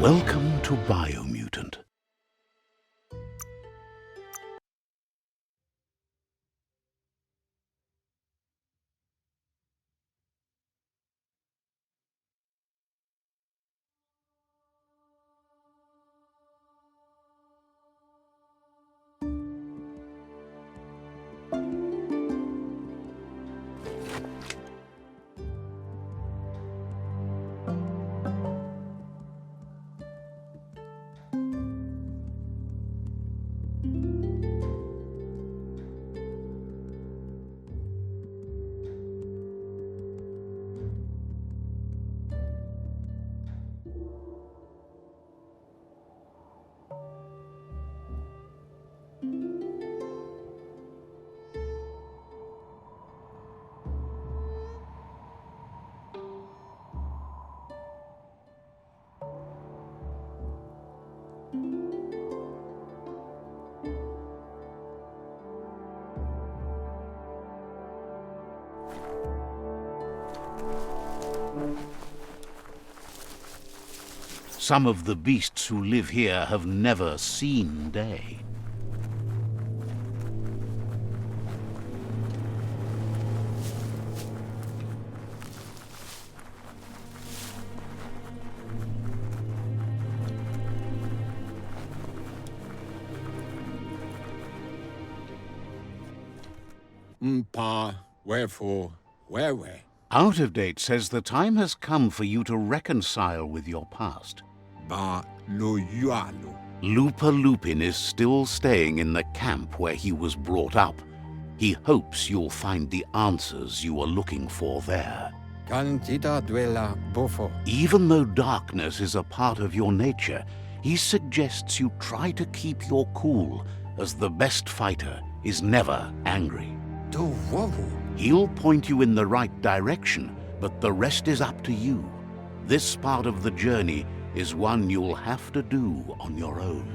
Welcome to Biomutant. Some of the beasts who live here have never seen day. Mpa, wherefore, where? Out of Date says the time has come for you to reconcile with your past. Ba lo yualo. Lupa Lupin is still staying in the camp where he was brought up. He hopes you'll find the answers you are looking for there. Cantita duela bofo. Even though darkness is a part of your nature, he suggests you try to keep your cool, as the best fighter is never angry. Do wowo. He'll point you in the right direction, but the rest is up to you. This part of the journey is one you'll have to do on your own.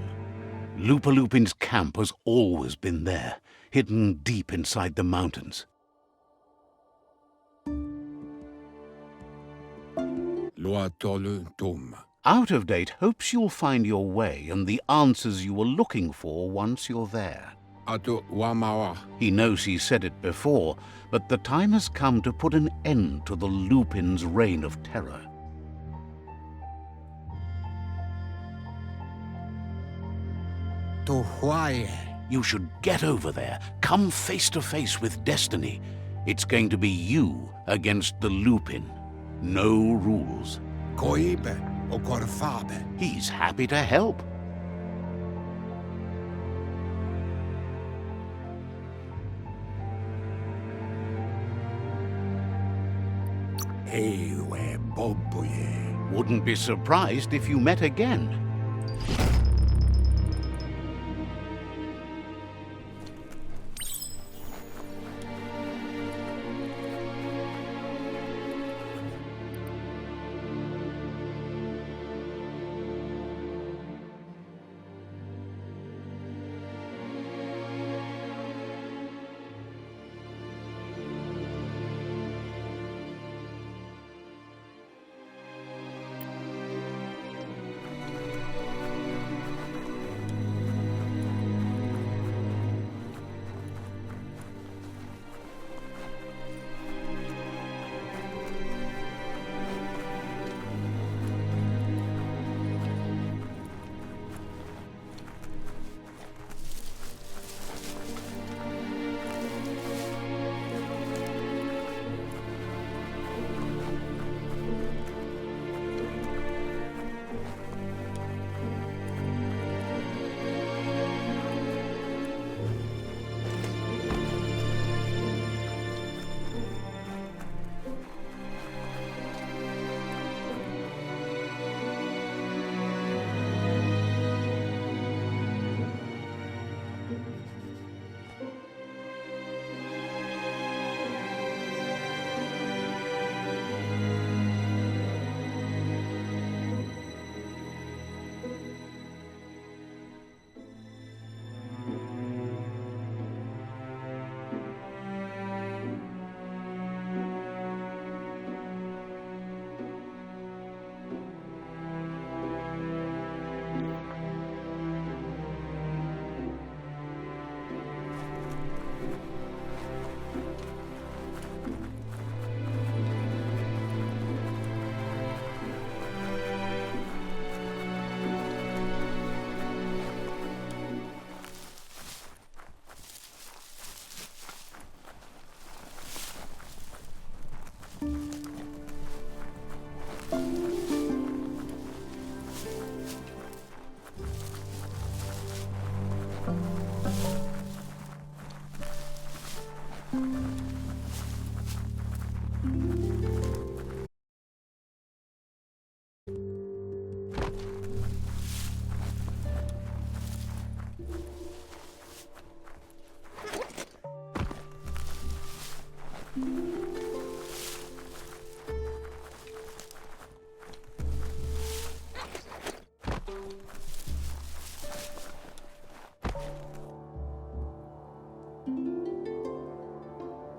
Lupa Lupin's camp has always been there, hidden deep inside the mountains. Loa tolu tum. Out of Date hopes you'll find your way and the answers you were looking for once you're there. Ato wamawa. He knows he said it before, but the time has come to put an end to the Lupin's reign of terror. To why? You should get over there, come face to face with destiny. It's going to be you against the Lupin. No rules. Koibe o korfabe. He's happy to help. Ewe bobuye. Wouldn't be surprised if you met again.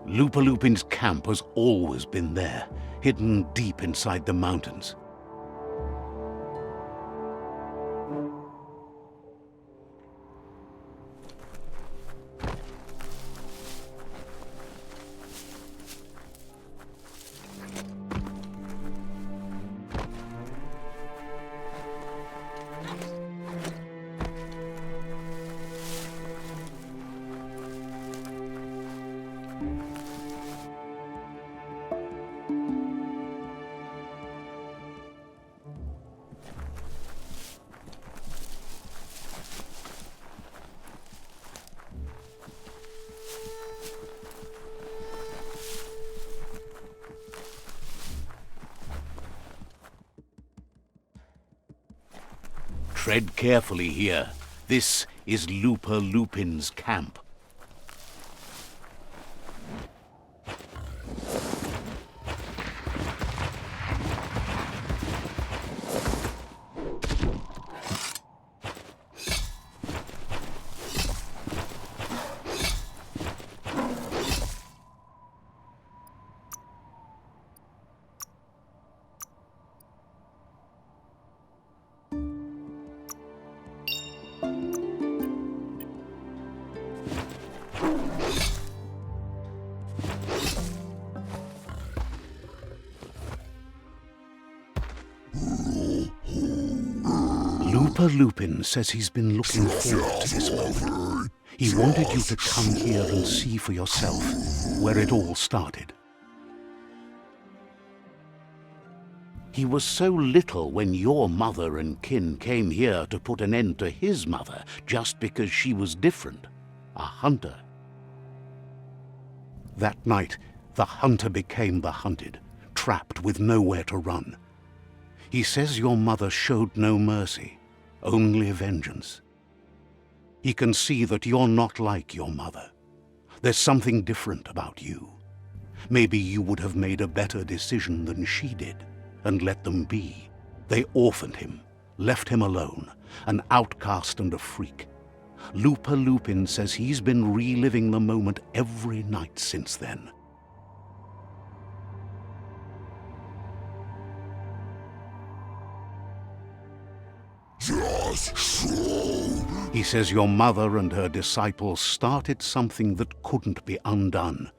Lupulupin's camp has always been there, hidden deep inside the mountains. Tread carefully here. This is Lupulupin's camp. Lupulupin says he's been looking forward to this moment. He wanted you to come here and see for yourself where it all started. He was so little when your mother and kin came here to put an end to his mother just because she was different, a hunter. That night, the hunter became the hunted, trapped with nowhere to run. He says your mother showed no mercy, only vengeance. He can see that you're not like your mother. There's something different about you. Maybe you would have made a better decision than she did, and let them be. They orphaned him, left him alone, an outcast and a freak. Lupulupin says he's been reliving the moment every night since then. He says your mother and her disciples started something that couldn't be undone.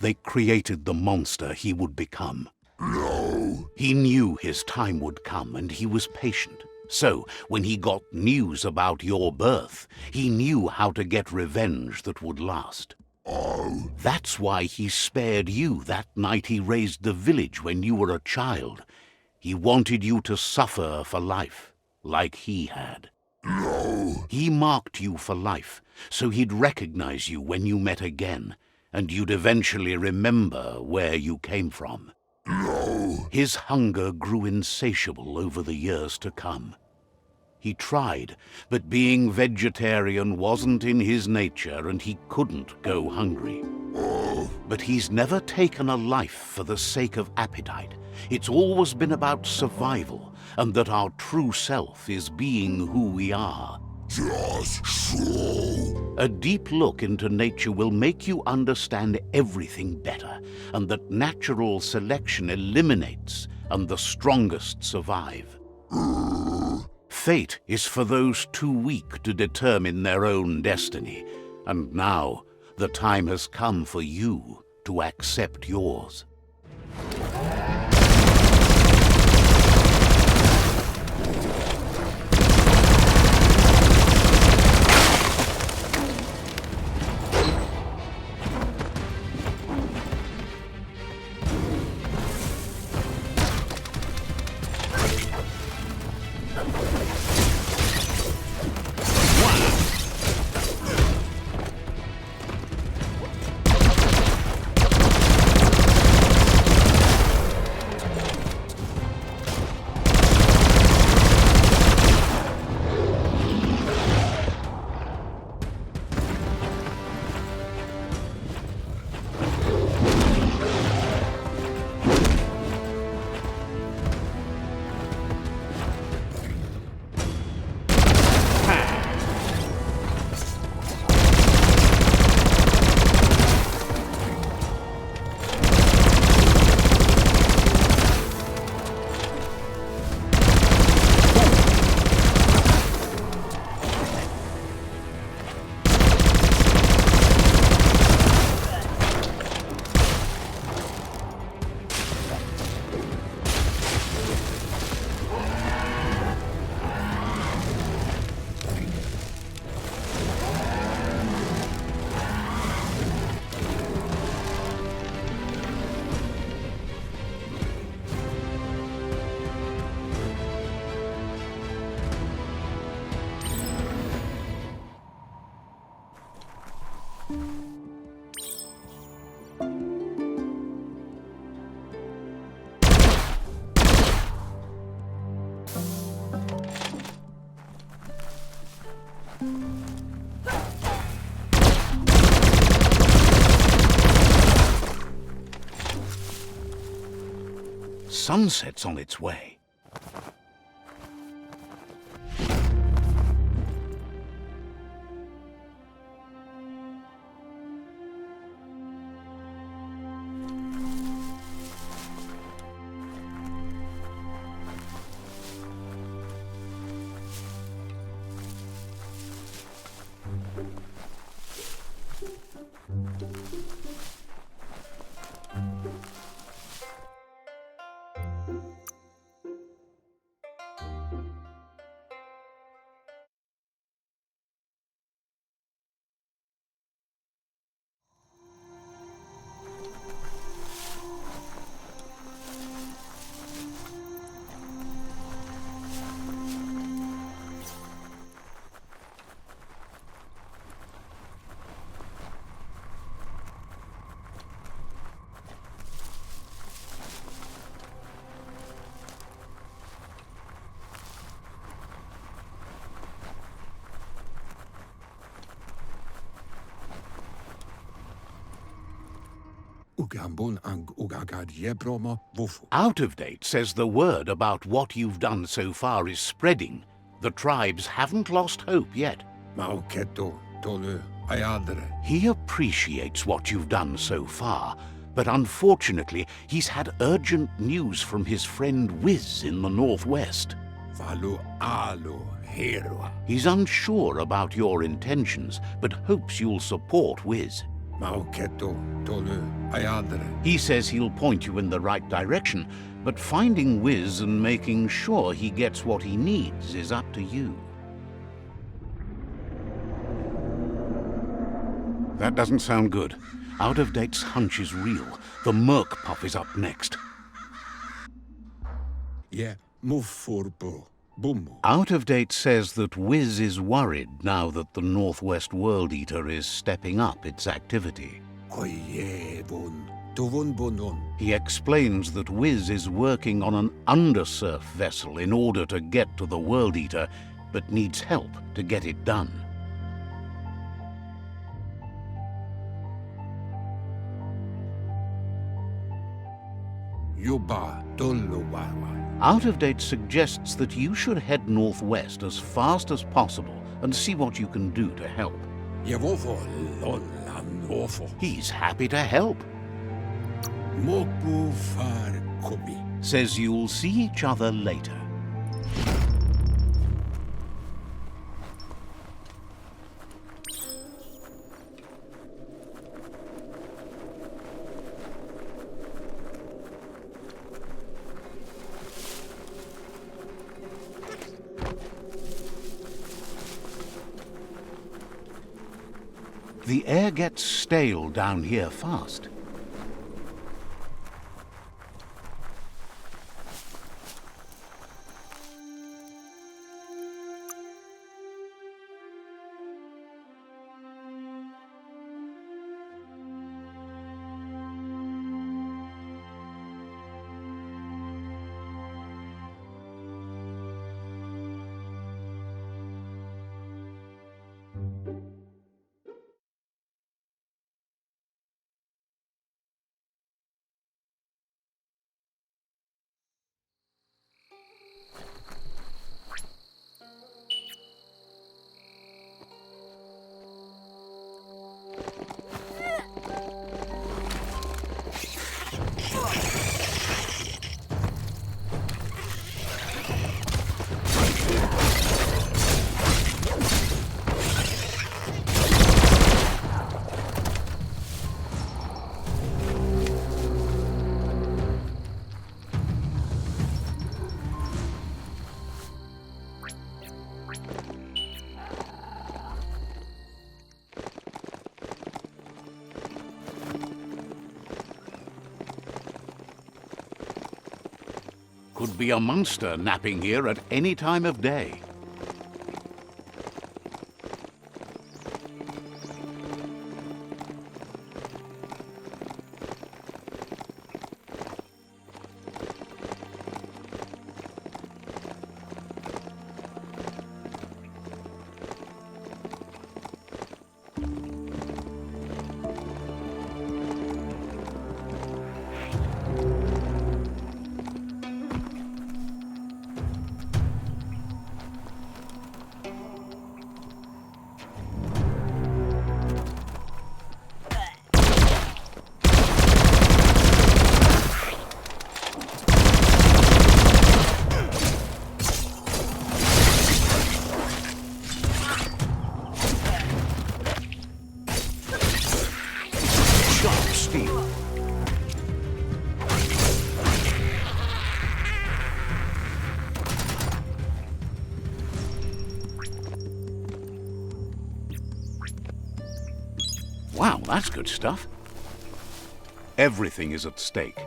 They created the monster he would become. No. He knew his time would come, and he was patient. So, when he got news about your birth, he knew how to get revenge that would last. Oh. That's why he spared you that night he raised the village when you were a child. He wanted you to suffer for life, like he had. No. He marked you for life, so he'd recognize you when you met again, and you'd eventually remember where you came from. No. His hunger grew insatiable over the years to come. He tried, but being vegetarian wasn't in his nature, and he couldn't go hungry. Oh. But he's never taken a life for the sake of appetite. It's always been about survival, and that our true self is being who we are. Just so. A deep look into nature will make you understand everything better, and that natural selection eliminates, and the strongest survive. Fate is for those too weak to determine their own destiny, and now the time has come for you to accept yours. sunset's on its way. Ugambon ang ugagad yebroma bufu. Out of Date says the word about what you've done so far is spreading. The tribes haven't lost hope yet. Mauketo tolu ayadre. He appreciates what you've done so far, but unfortunately he's had urgent news from his friend Wiz in the northwest. Valu alu hero. He's unsure about your intentions, but hopes you'll support Wiz. Mauketo tolu ayadre. He says he'll point you in the right direction, but finding Wiz and making sure he gets what he needs is up to you. That doesn't sound good. Out of Date's hunch is real. The Merc Puff is up next. Ye mufurbo bumu. Out of Date says that Wiz is worried now that the Northwest World Eater is stepping up its activity. Koye bun tuvun bunun. He explains that Wiz is working on an undersurf vessel in order to get to the World Eater, but needs help to get it done. Yuba tolu wawa. Out of Date suggests that you should head northwest as fast as possible and see what you can do to help. Yevofo lon la nofo. He's happy to help. Mopu far kobi. Says you'll see each other later. The air gets stale down here fast. Could be a monster napping here at any time of day. that's good stuff. Everything is at stake.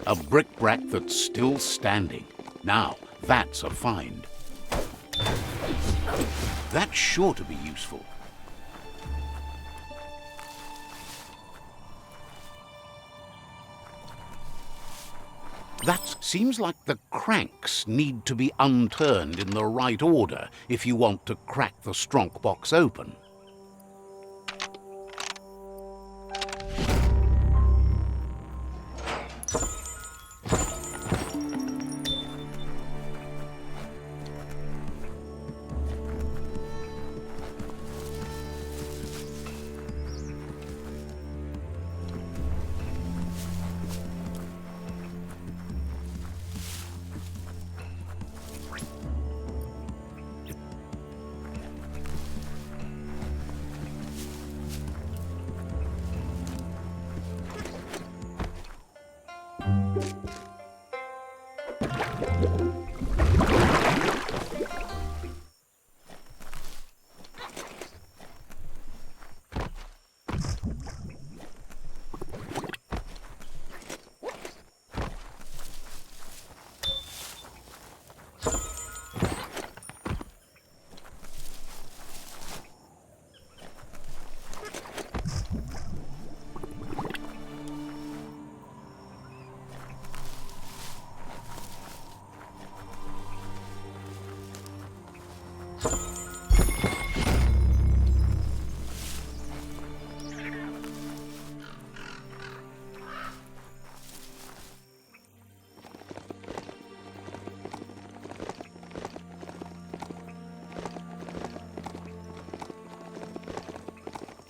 A bric-a-brac that's still standing. Now, that's a find. That's sure to be useful. That seems like the cranks need to be unturned in the right order if you want to crack the strong box open.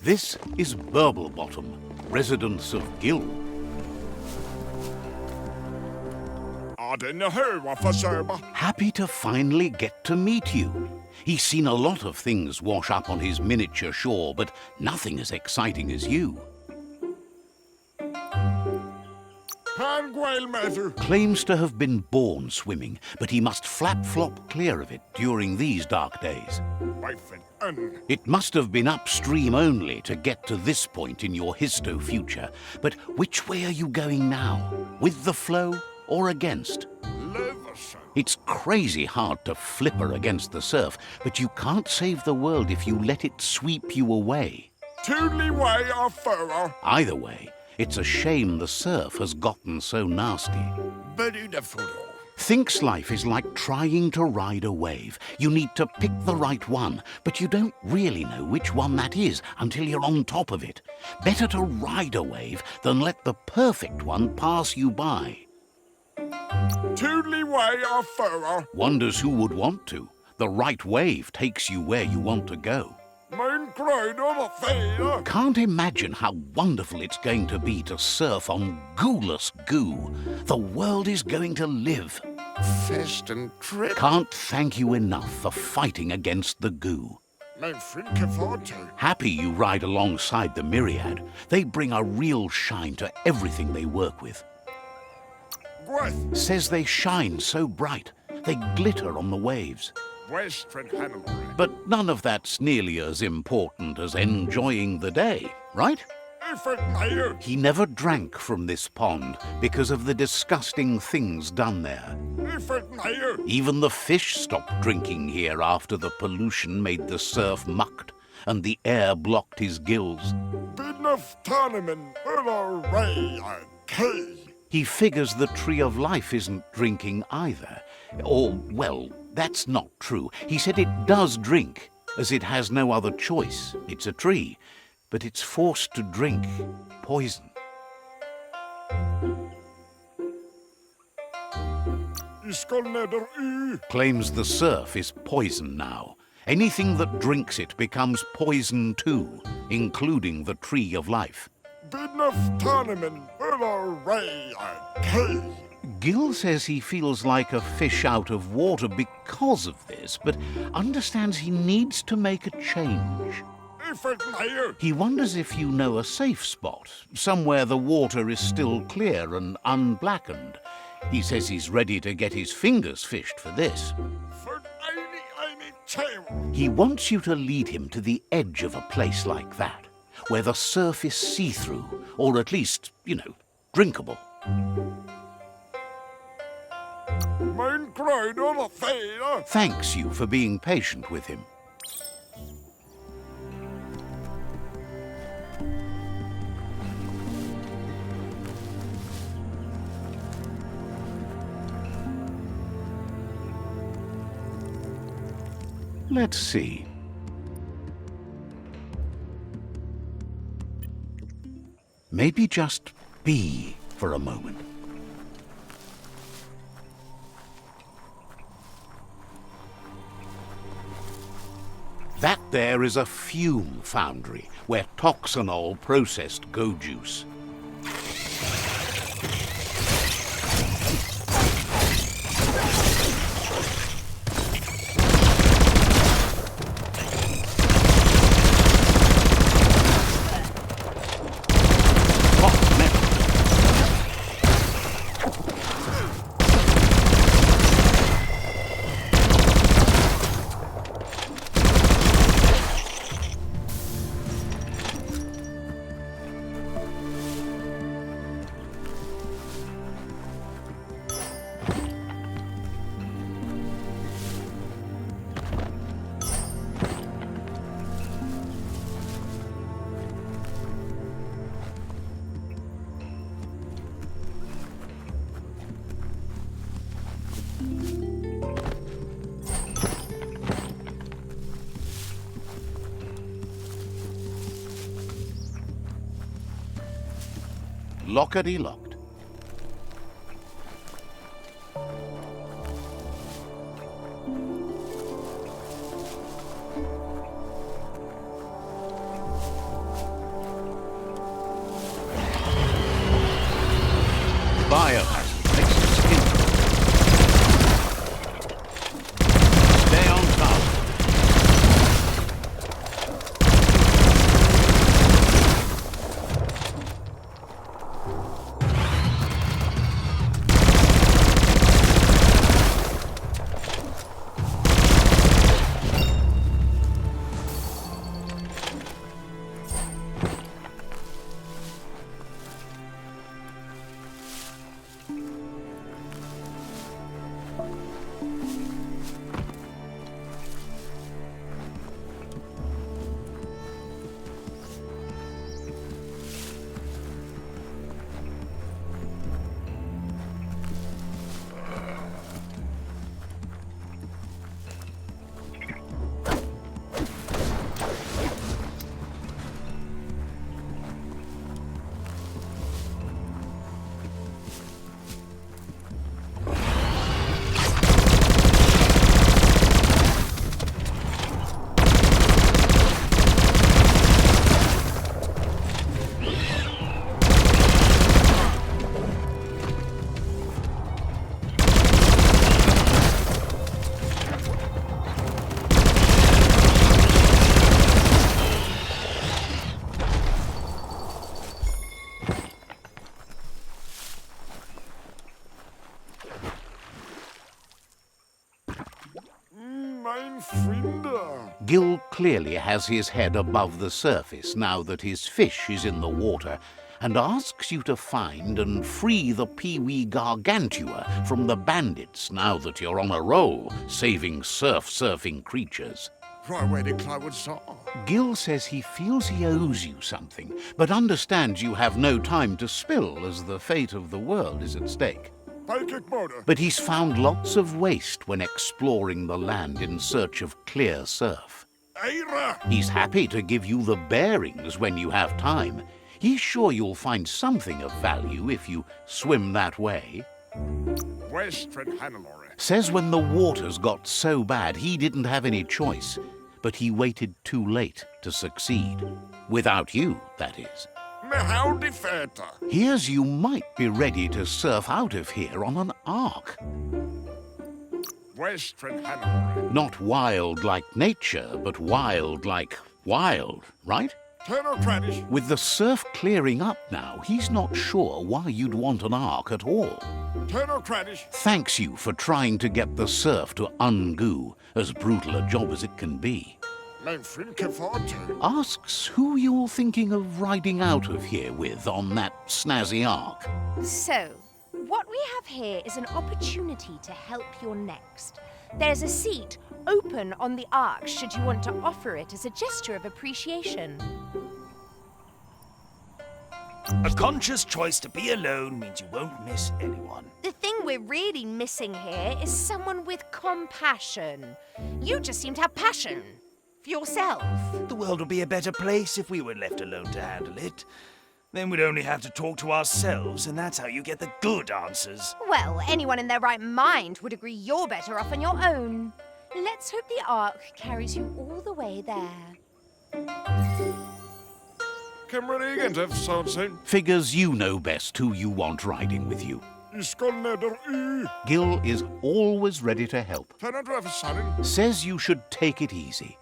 This is Burblebottom, residence of Gil. Happy to finally get to meet you. He's seen a lot of things wash up on his miniature shore, but nothing as exciting as you. Claims to have been born swimming, but he must flap-flop clear of it during these dark days. It must have been upstream only to get to this point in your histo-future. But which way are you going now? With the flow or against? It's crazy hard to flipper against the surf, but you can't save the world if you let it sweep you away. Either way, it's a shame the surf has gotten so nasty. Thinks life is like trying to ride a wave. You need to pick the right one, but you don't really know which one that is until you're on top of it. Better to ride a wave than let the perfect one pass you by. Wonders who would want to. The right wave takes you where you want to go. Can't imagine how wonderful it's going to be to surf on gooless goo. The world is going to live. Fest and trip. Can't thank you enough for fighting against the goo. Happy you ride alongside the Myriad. They bring a real shine to everything they work with. Says they shine so bright, they glitter on the waves. But none of that's nearly as important as enjoying the day, right? He never drank from this pond because of the disgusting things done there. Even the fish stopped drinking here after the pollution made the surf mucked and the air blocked his gills. He figures the Tree of Life isn't drinking either. Or, well, that's not true. He said it does drink, as it has no other choice. It's a tree, but it's forced to drink poison. Claims the surf is poison now. Anything that drinks it becomes poison too, including the Tree of Life. Gil says he feels like a fish out of water because of this, but understands he needs to make a change. He wonders if you know a safe spot, somewhere the water is still clear and unblackened. He says he's ready to get his fingers fished for this. He wants you to lead him to the edge of a place like that, where the surf is see-through, or at least, drinkable. Thanks you for being patient with him. Let's see. Maybe just be for a moment. That there is a fume foundry where toxanol processed go juice. Lockety-locked. Biomutant makes the skin. Stay on top. Gil clearly has his head above the surface now that his fish is in the water, and asks you to find and free the Peewee Gargantua from the bandits now that you're on a roll, saving surfing creatures. Gil says he feels he owes you something, but understands you have no time to spill as the fate of the world is at stake. But he's found lots of waste when exploring the land in search of clear surf. He's happy to give you the bearings when you have time. He's sure you'll find something of value if you swim that way. Says when the waters got so bad he didn't have any choice, but he waited too late to succeed. Without you, that is. Hears you might be ready to surf out of here on an ark. Not wild like nature, but wild like Wild, right? Technocratic. With the surf clearing up now, he's not sure why you'd want an ark at all. Technocratic. Thanks you for trying to get the surf to ungoo, as brutal a job as it can be. Mijn vriend kan voortduren. Asks who you're thinking of riding out of here with on that snazzy ark. So, what we have here is an opportunity to help your next. There's a seat open on the ark should you want to offer it as a gesture of appreciation. A conscious choice to be alone means you won't miss anyone. The thing we're really missing here is someone with compassion. You just seem to have passion. For yourself. The world would be a better place if we were left alone to handle it. Then we'd only have to talk to ourselves, and that's how you get the good answers. Well, anyone in their right mind would agree you're better off on your own. Let's hope the ark carries you all the way there. Kan man ikke endda sådan sen? Figures you know best who you want riding with you. I skal neder i. Gil is always ready to help. Finder du for sådan? Says you should take it easy.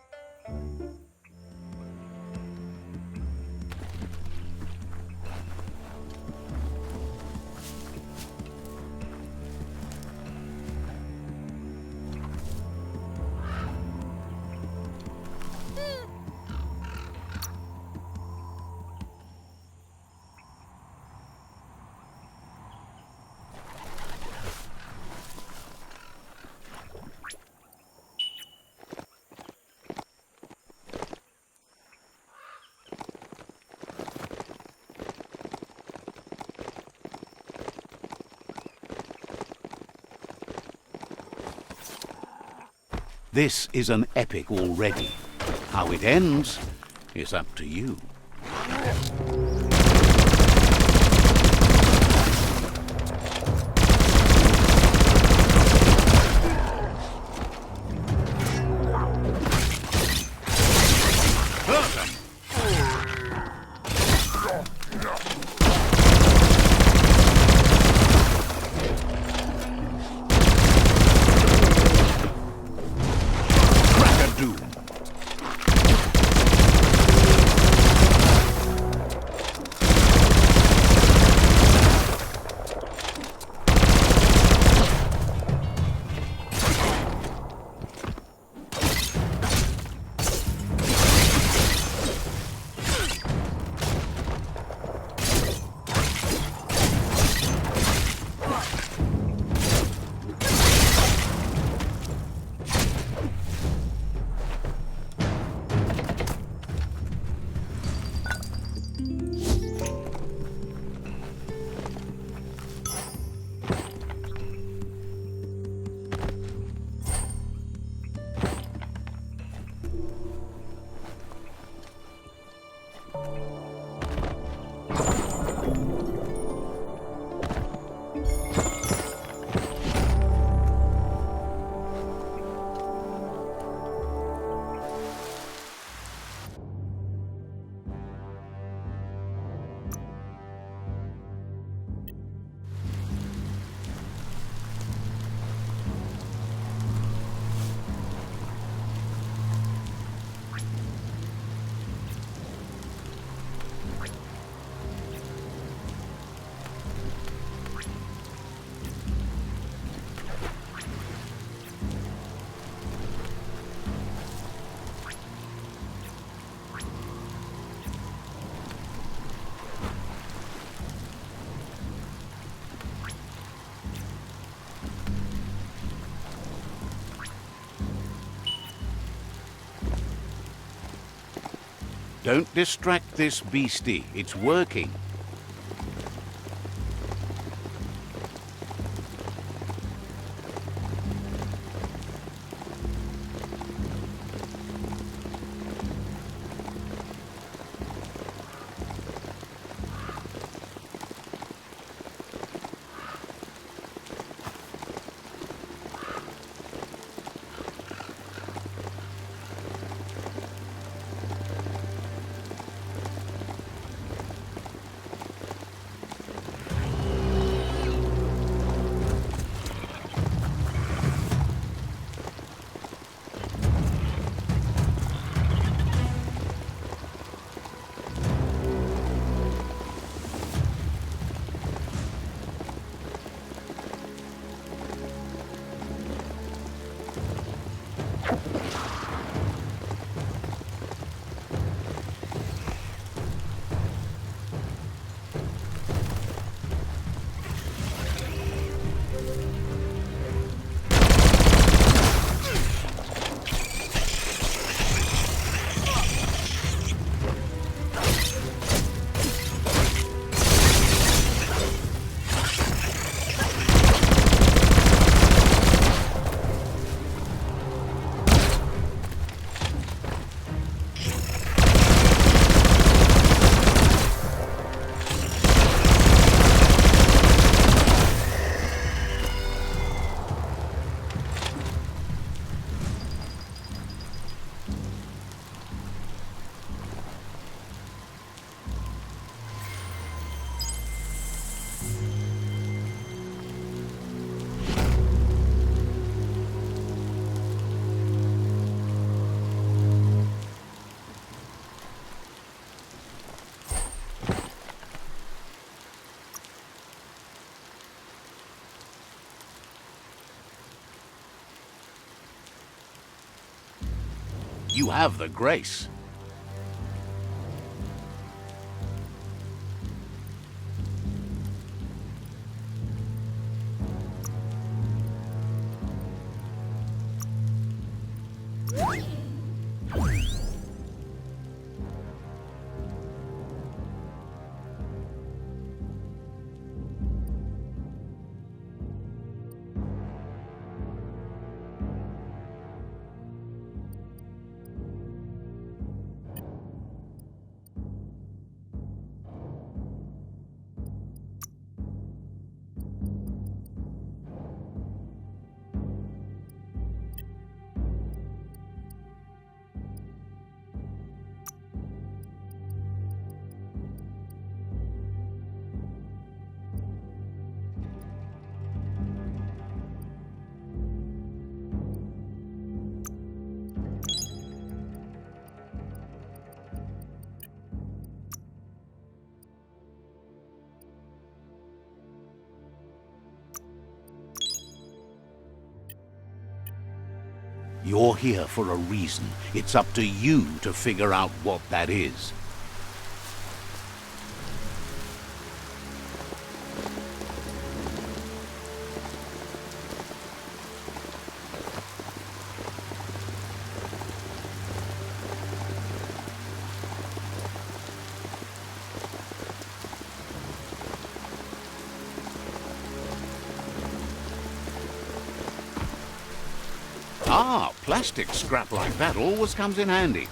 This is an epic already. How it ends is up to you. Don't distract this beastie. It's working. You have the grace. You're here for a reason. It's up to you to figure out what that is. Ah, plastic scrap like that always comes in handy.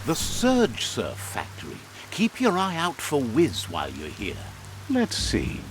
The Surge Surf Factory. Keep your eye out for Wiz while you're here. Let's see.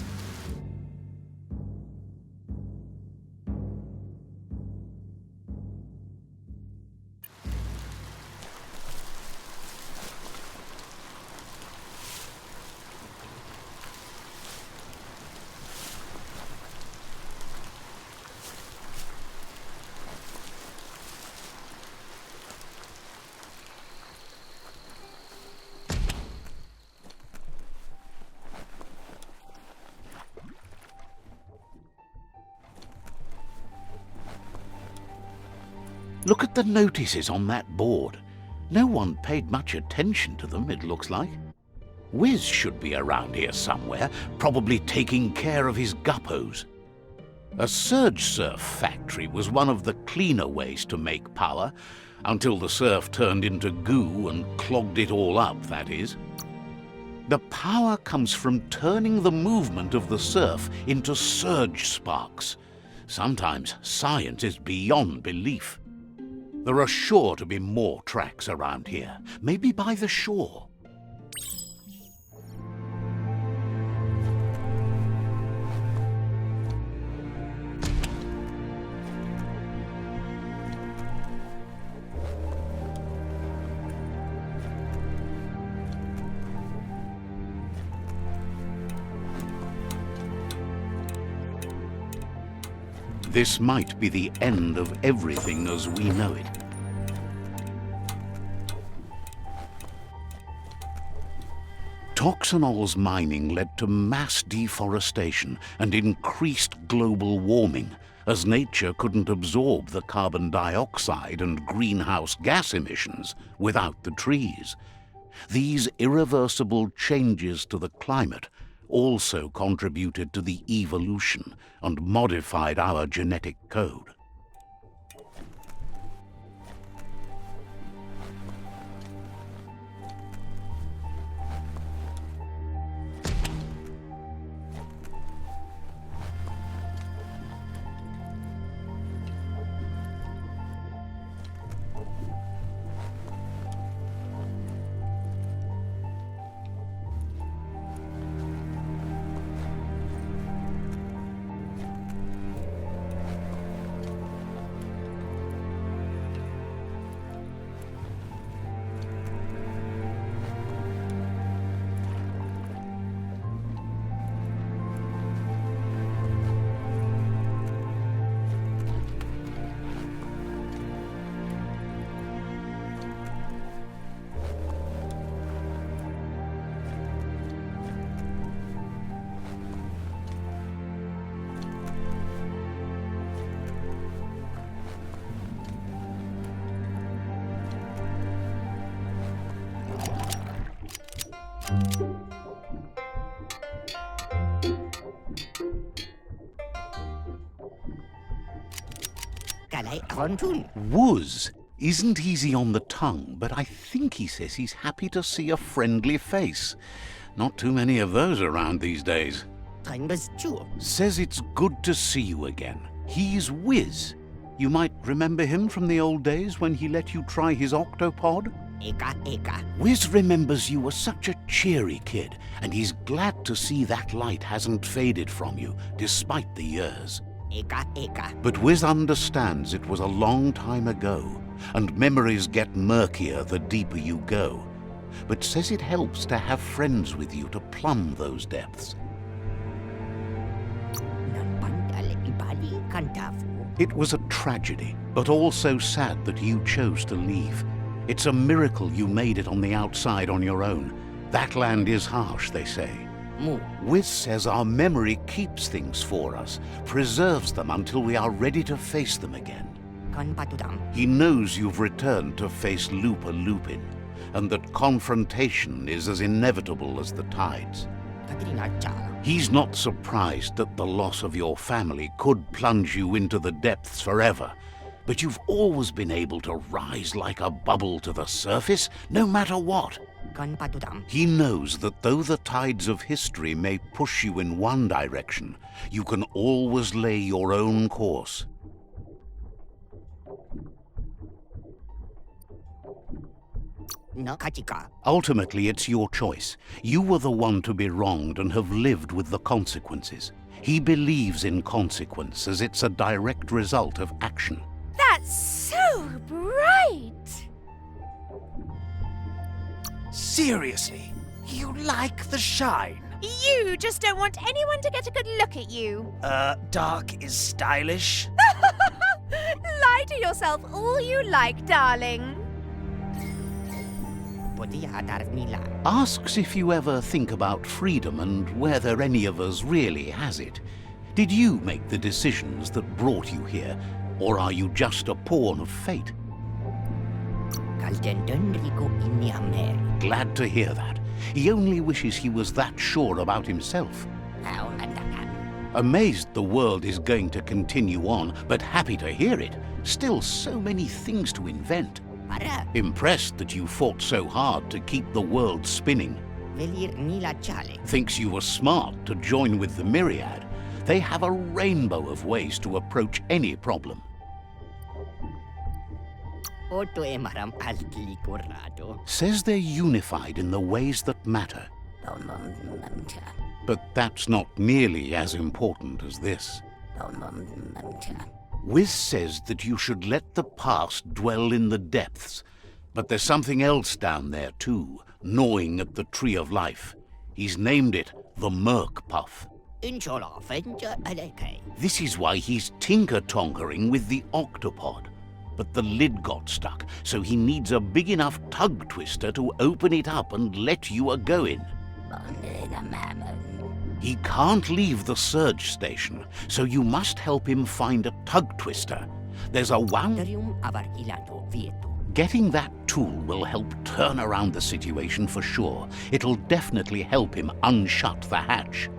Look at the notices on that board. No one paid much attention to them, it looks like. Wiz should be around here somewhere, probably taking care of his guppos. A surge surf factory was one of the cleaner ways to make power, until the surf turned into goo and clogged it all up, that is. The power comes from turning the movement of the surf into surge sparks. Sometimes science is beyond belief. There are sure to be more tracks around here, maybe by the shore. This might be the end of everything as we know it. Toxanol's mining led to mass deforestation and increased global warming, as nature couldn't absorb the carbon dioxide and greenhouse gas emissions without the trees. These irreversible changes to the climate also contributed to the evolution and modified our genetic code. Wuz isn't easy on the tongue, but I think he says he's happy to see a friendly face. Not too many of those around these days. Says it's good to see you again. He's Wiz. You might remember him from the old days when he let you try his octopod. Wiz remembers you were such a cheery kid, and he's glad to see that light hasn't faded from you, despite the years. But Wiz understands it was a long time ago, and memories get murkier the deeper you go, but says it helps to have friends with you to plumb those depths. It was a tragedy, but also sad that you chose to leave. It's a miracle you made it on the outside on your own. That land is harsh, they say. Wiz says our memory keeps things for us, preserves them until we are ready to face them again. He knows you've returned to face Lupa Lupin, and that confrontation is as inevitable as the tides. He's not surprised that the loss of your family could plunge you into the depths forever, but you've always been able to rise like a bubble to the surface, no matter what. He knows that though the tides of history may push you in one direction, you can always lay your own course. Ultimately, it's your choice. You were the one to be wronged and have lived with the consequences. He believes in consequence as it's a direct result of action. That's so bright! Seriously, you like the shine? You just don't want anyone to get a good look at you. Dark is stylish? Lie to yourself all you like, darling. Asks if you ever think about freedom and whether any of us really has it. Did you make the decisions that brought you here, or are you just a pawn of fate? Glad to hear that. He only wishes he was that sure about himself. Amazed the world is going to continue on, but happy to hear it. Still so many things to invent. Impressed that you fought so hard to keep the world spinning. Thinks you were smart to join with the Myriad. They have a rainbow of ways to approach any problem. Says they're unified in the ways that matter. But that's not nearly as important as this. Wiz says that you should let the past dwell in the depths, but there's something else down there too, gnawing at the Tree of Life. He's named it the Merc Puff. This is why he's tinker-tonkering with the octopod. But the lid got stuck, so he needs a big enough tug twister to open it up and let you a-goin'. He can't leave the surge station, so you must help him find a tug twister. There's a wound... Getting that tool will help turn around the situation for sure. It'll definitely help him unshut the hatch.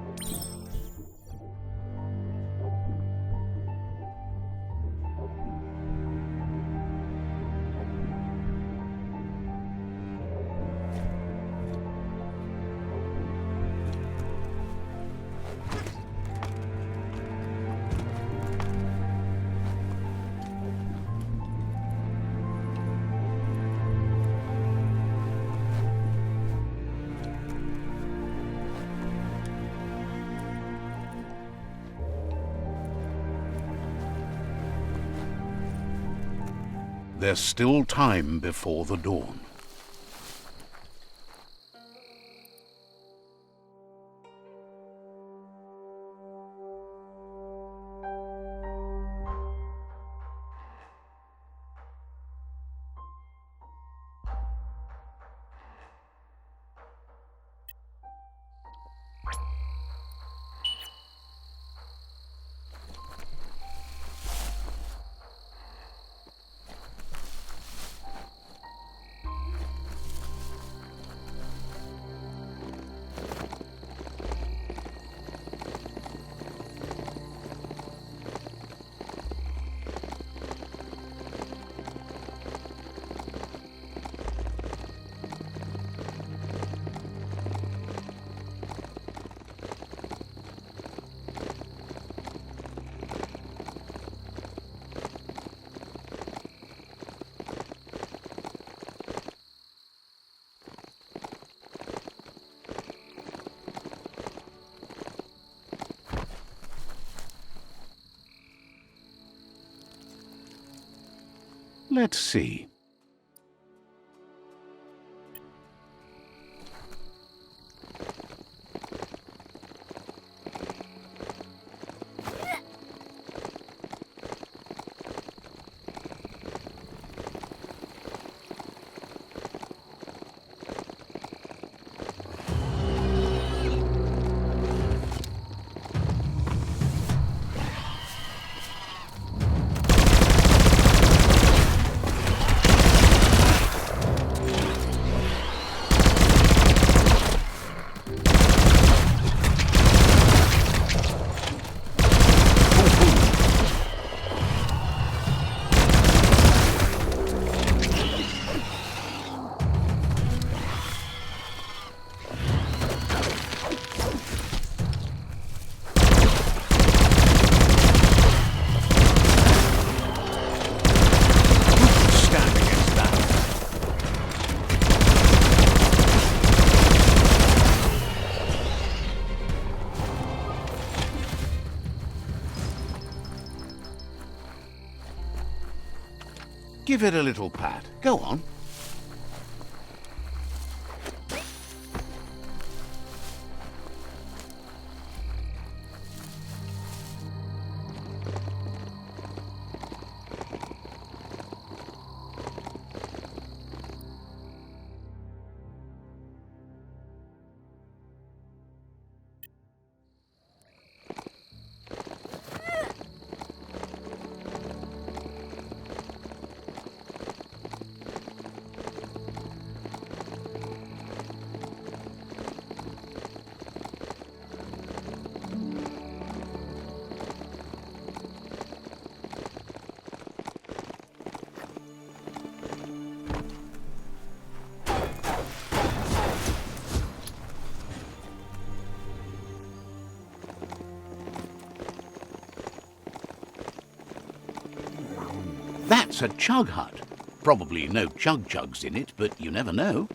There's still time before the dawn. Let's see. Give it a little pat. Go on. That's a chug hut. Probably no chug-chugs in it, but you never know.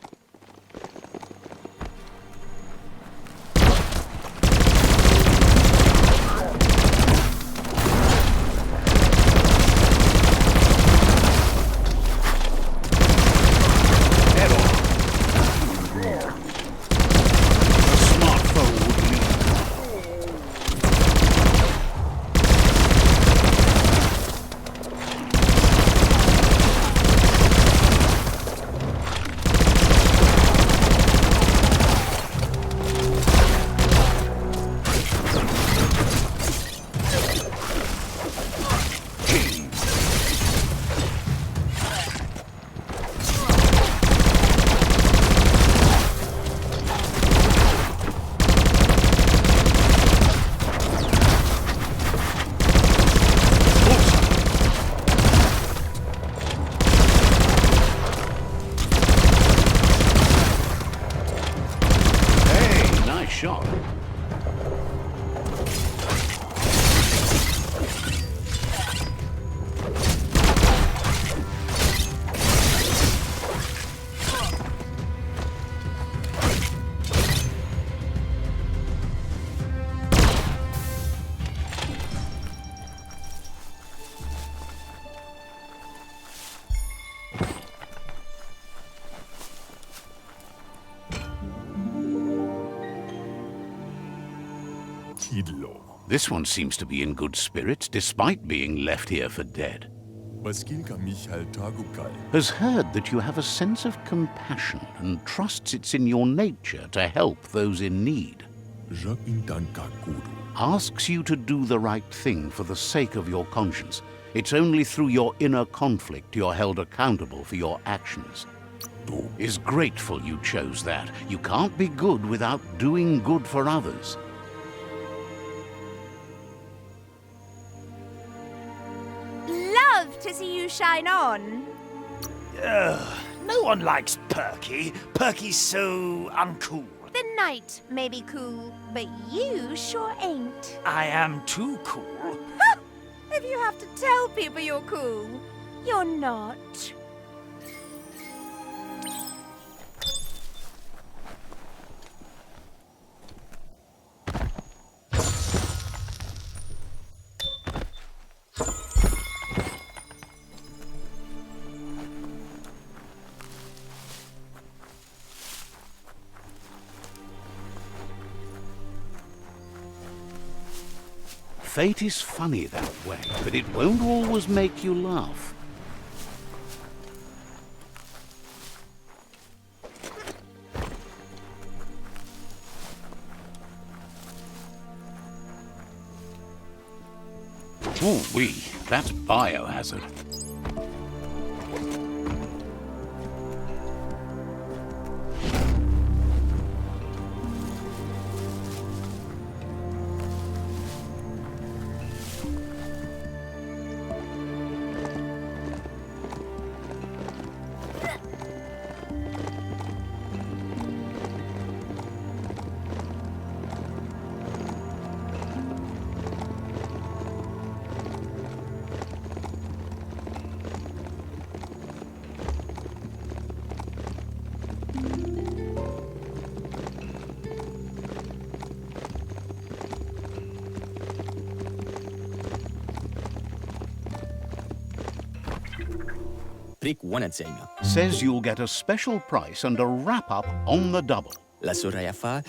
Shot. This one seems to be in good spirits, despite being left here for dead. Has heard that you have a sense of compassion and trusts it's in your nature to help those in need. Asks you to do the right thing for the sake of your conscience. It's only through your inner conflict you're held accountable for your actions. Is grateful you chose that. You can't be good without doing good for others. To see you shine on. No one likes Perky. Perky's so uncool. The night may be cool, but you sure ain't. I am too cool. If you have to tell people you're cool, you're not. Fate is funny that way, but it won't always make you laugh. Ooh-wee, that's biohazard. Pt.6 Says you'll get a special price and a wrap-up on the double. La Soraya fa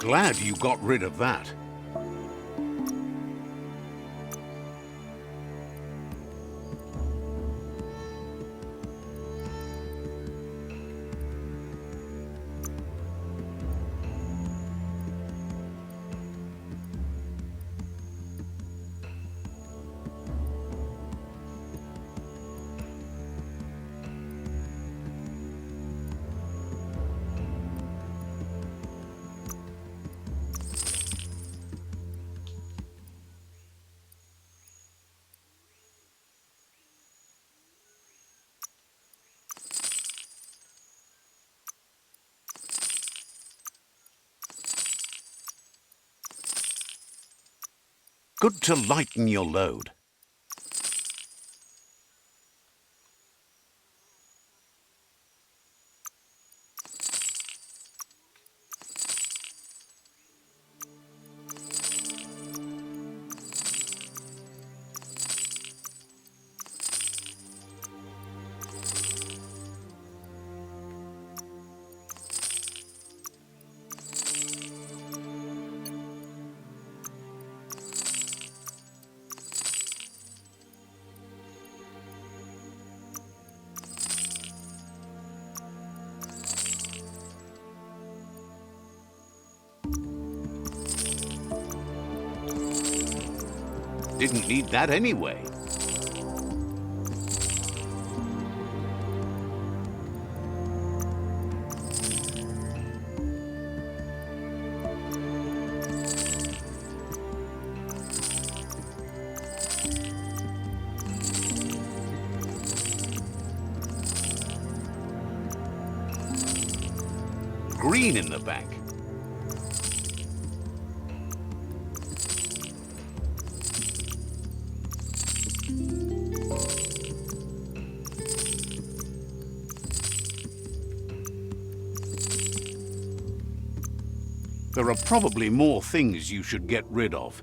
Glad you got rid of that. Good to lighten your load. Didn't need that anyway. Green in the back. There are probably more things you should get rid of.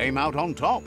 came out on top.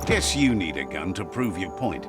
Guess you need a gun to prove your point.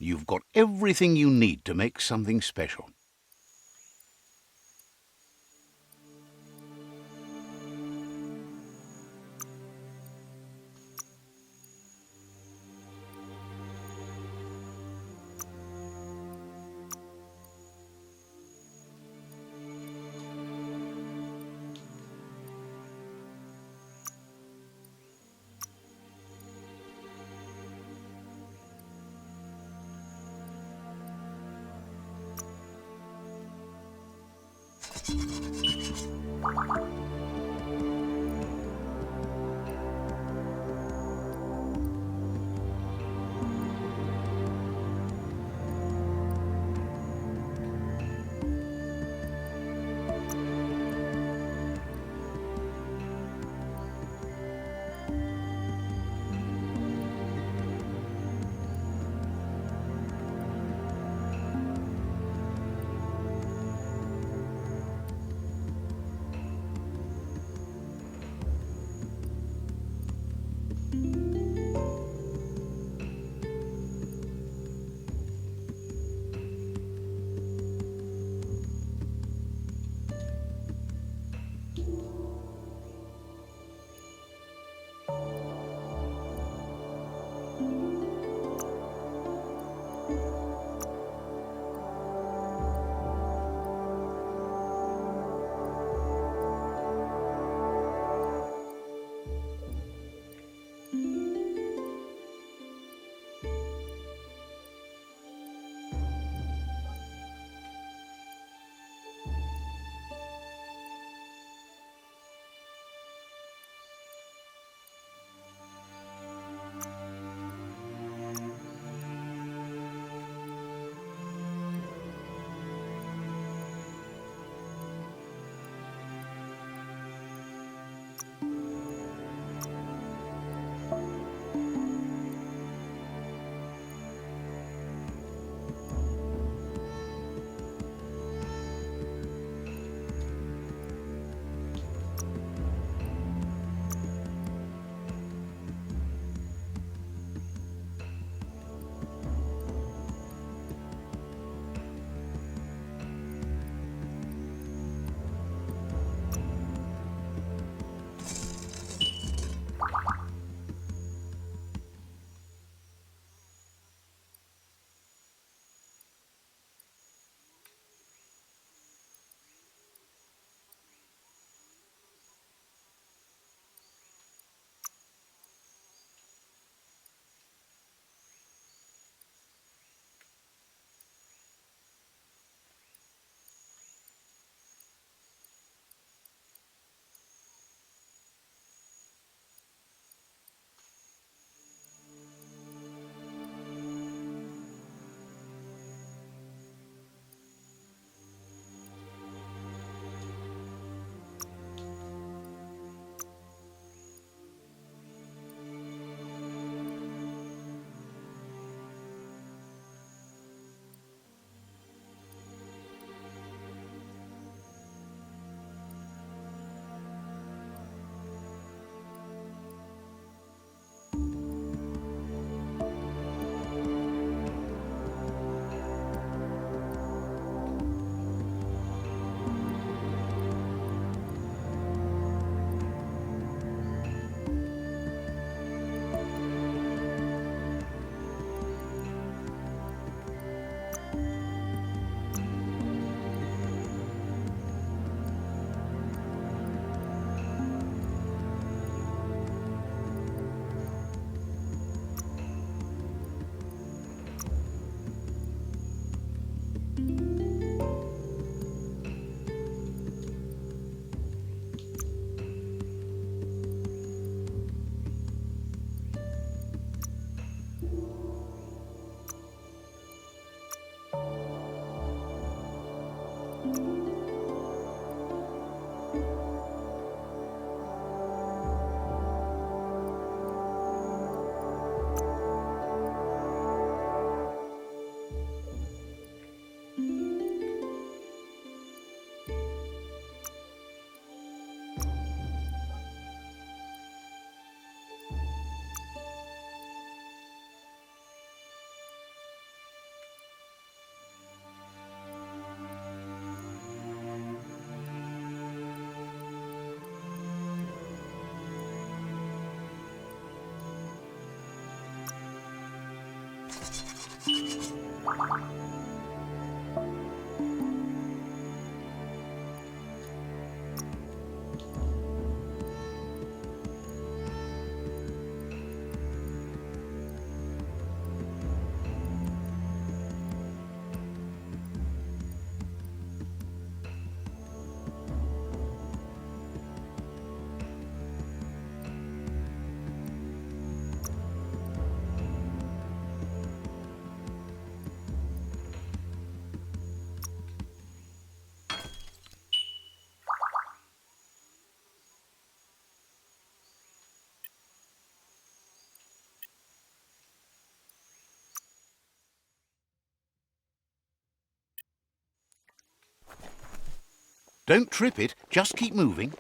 You've got everything you need to make something special. Don't trip it, just keep moving.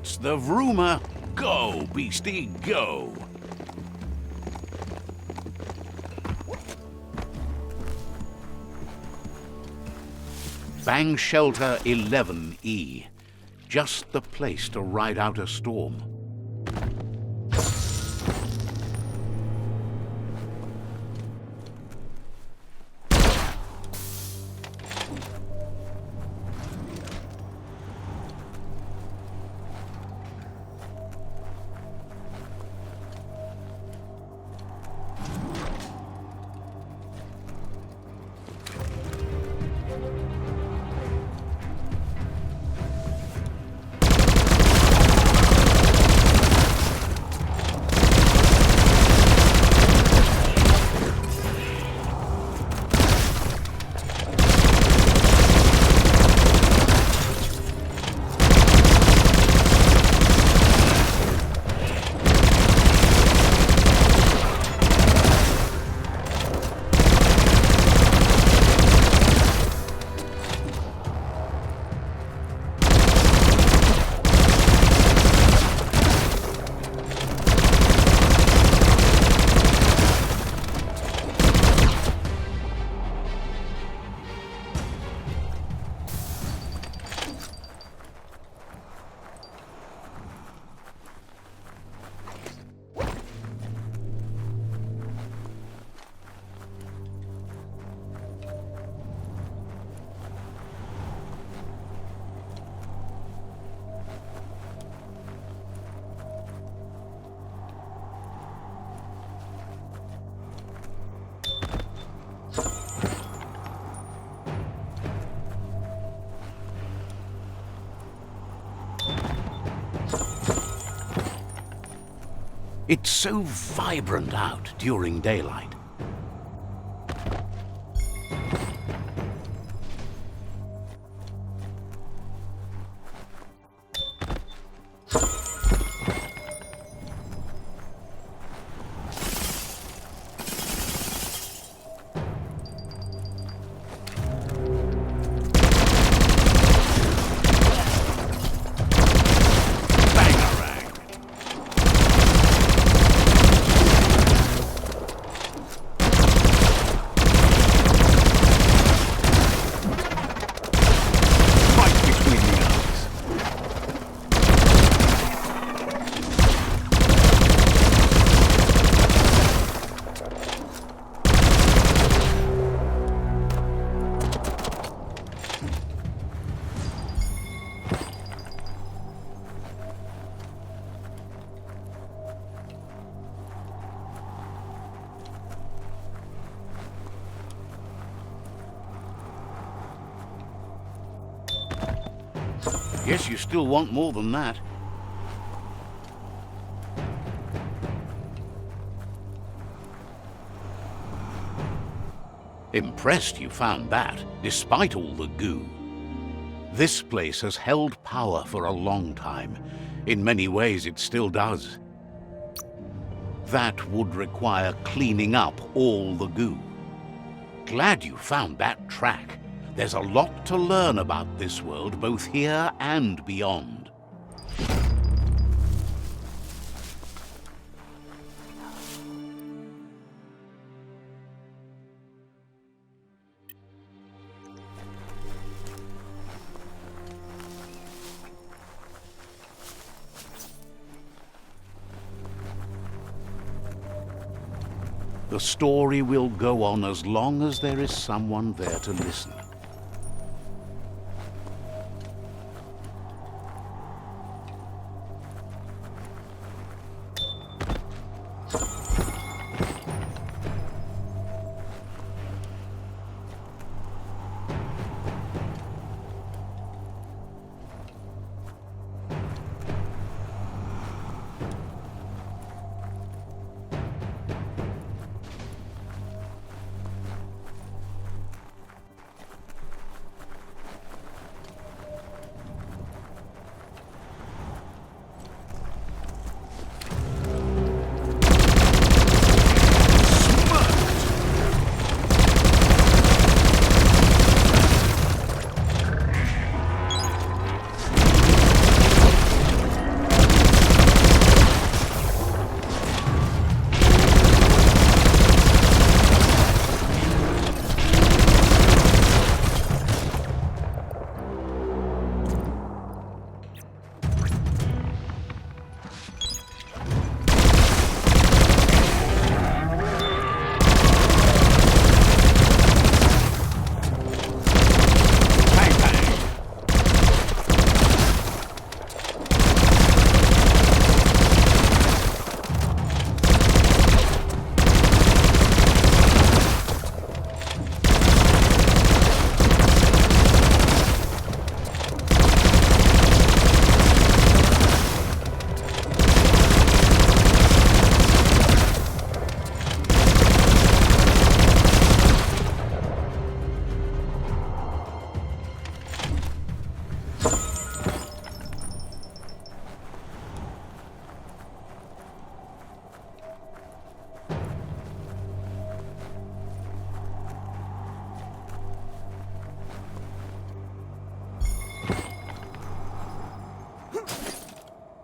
That's the Vroomer. Go, beastie, go. Bang Shelter 11E. Just the place to ride out a storm. It's so vibrant out during daylight. Guess you still want more than that. Impressed you found that, despite all the goo. This place has held power for a long time. In many ways, it still does. That would require cleaning up all the goo. Glad you found that track. There's a lot to learn about this world, both here and beyond. The story will go on as long as there is someone there to listen.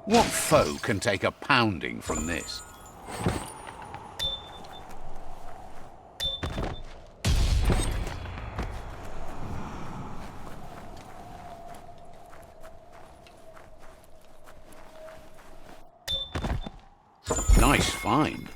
What foe can take a pounding from this? Nice find.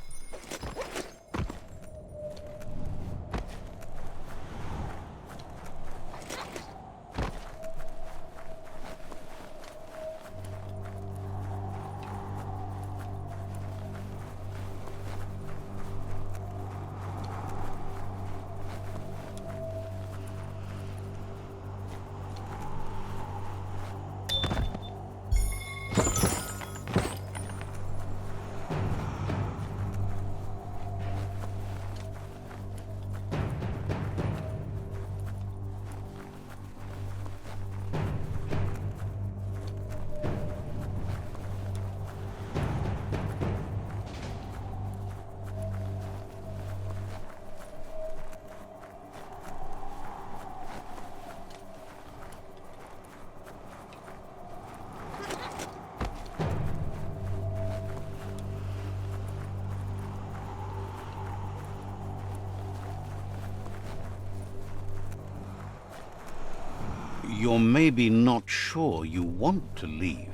You're maybe not sure you want to leave.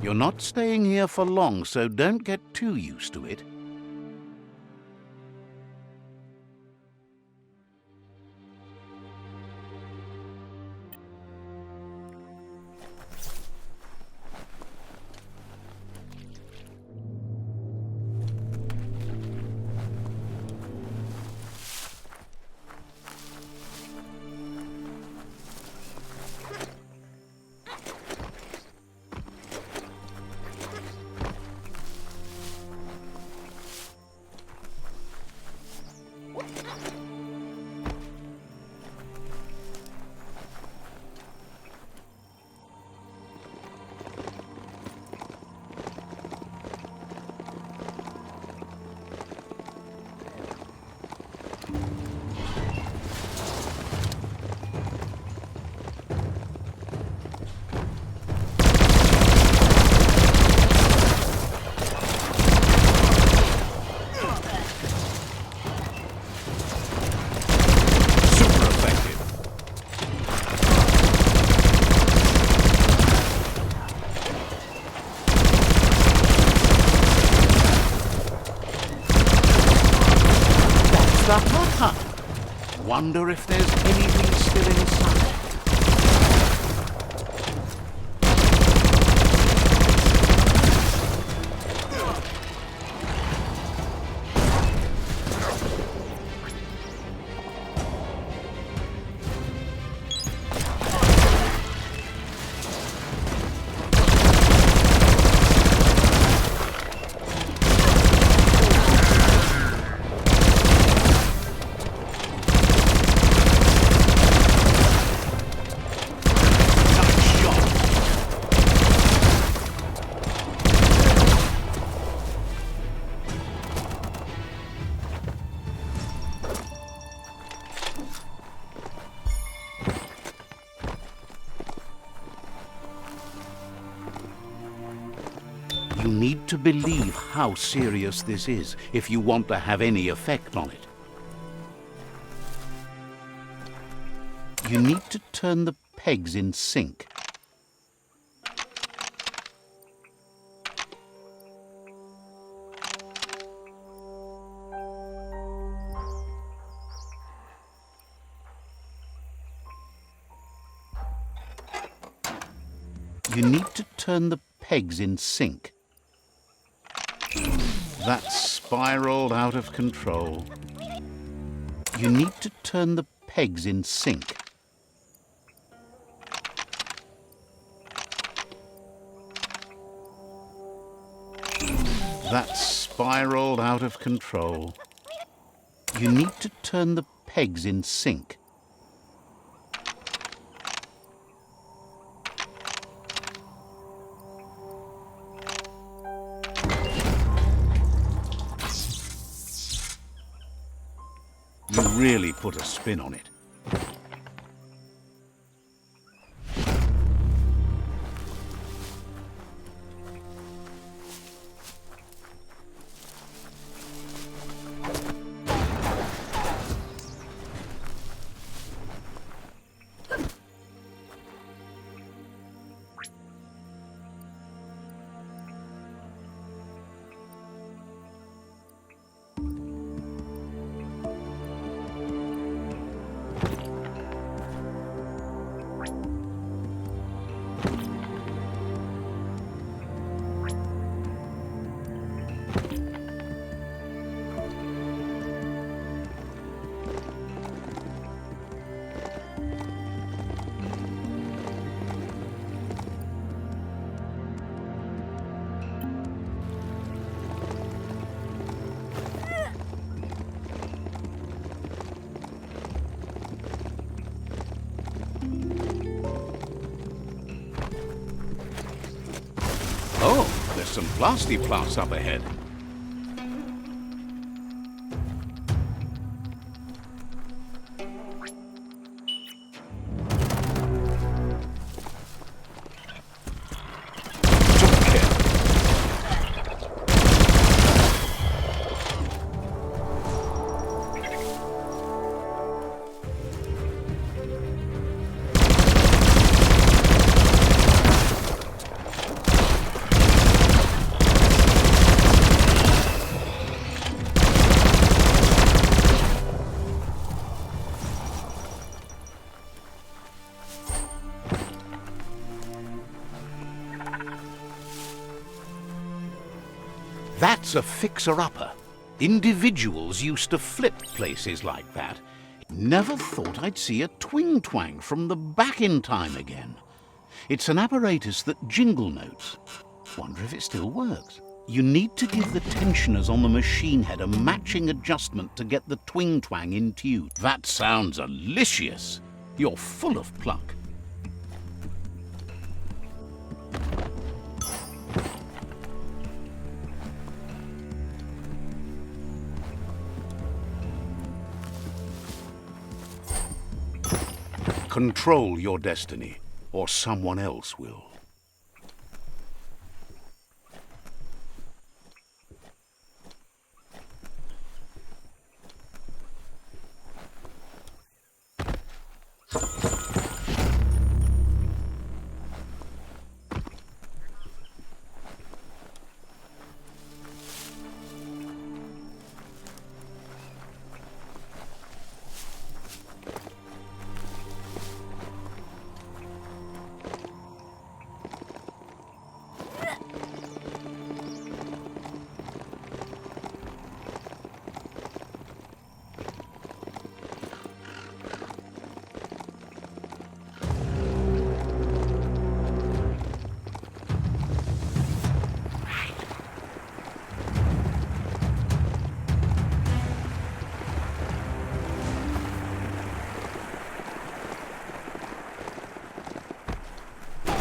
You're not staying here for long, so don't get too used to it. Wonder if there's anything still inside. You need to believe how serious this is if you want to have any effect on it. You need to turn the pegs in sync. You need to turn the pegs in sync. That's spiraled out of control. You need to turn the pegs in sync. That's spiraled out of control. You need to turn the pegs in sync. You really put a spin on it. Oh, there's some plasty plants up ahead. Took care. That's a fixer-upper. Individuals used to flip places like that. Never thought I'd see a twing-twang from the back in time again. It's an apparatus that jingle notes. Wonder if it still works. You need to give the tensioners on the machine head a matching adjustment to get the twing-twang in tune. That sounds delicious. You're full of pluck. Control your destiny, or someone else will.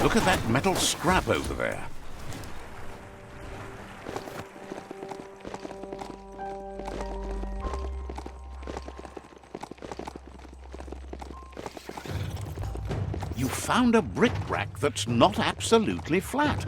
Look at that metal scrap over there. You found a bric-a-brac that's not absolutely flat.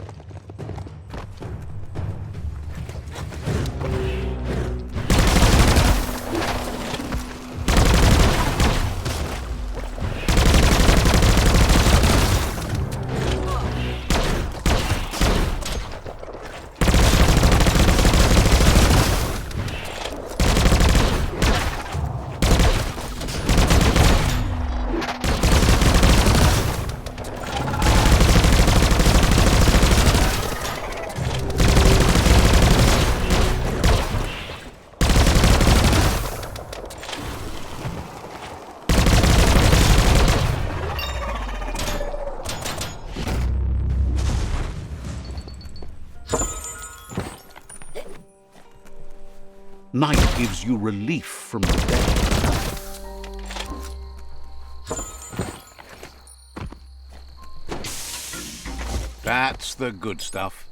Night gives you relief from the day. That's the good stuff.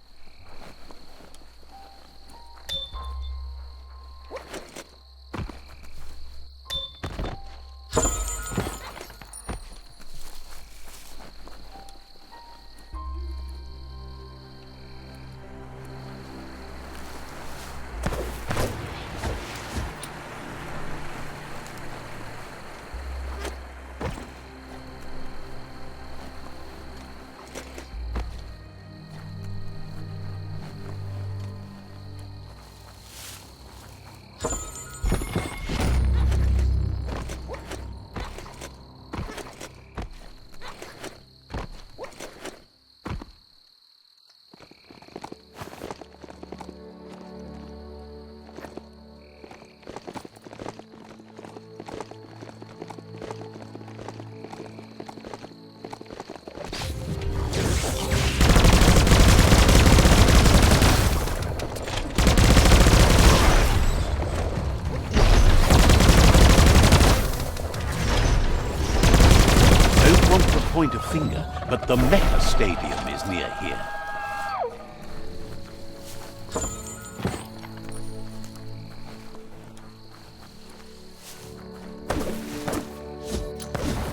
Point a finger, but the Mecha Stadium is near here.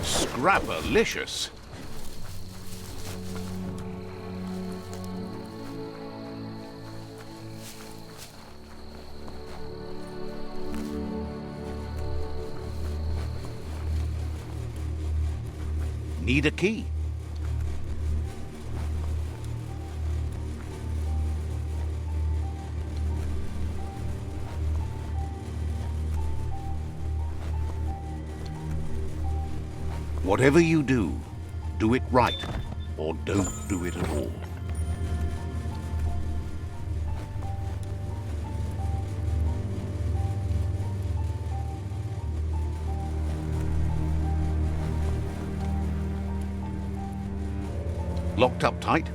Scrapalicious. Need a key. Whatever you do, do it right, or don't do it at all. Locked up tight?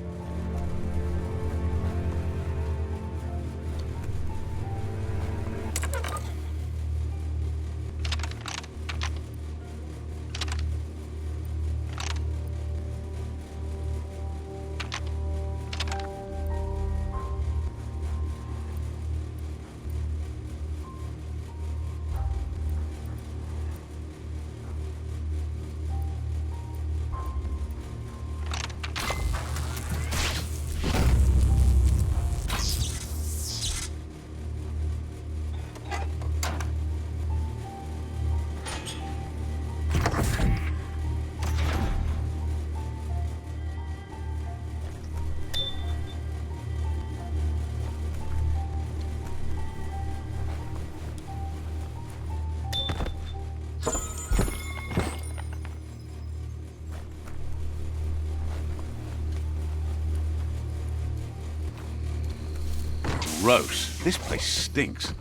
Gross. This place stinks.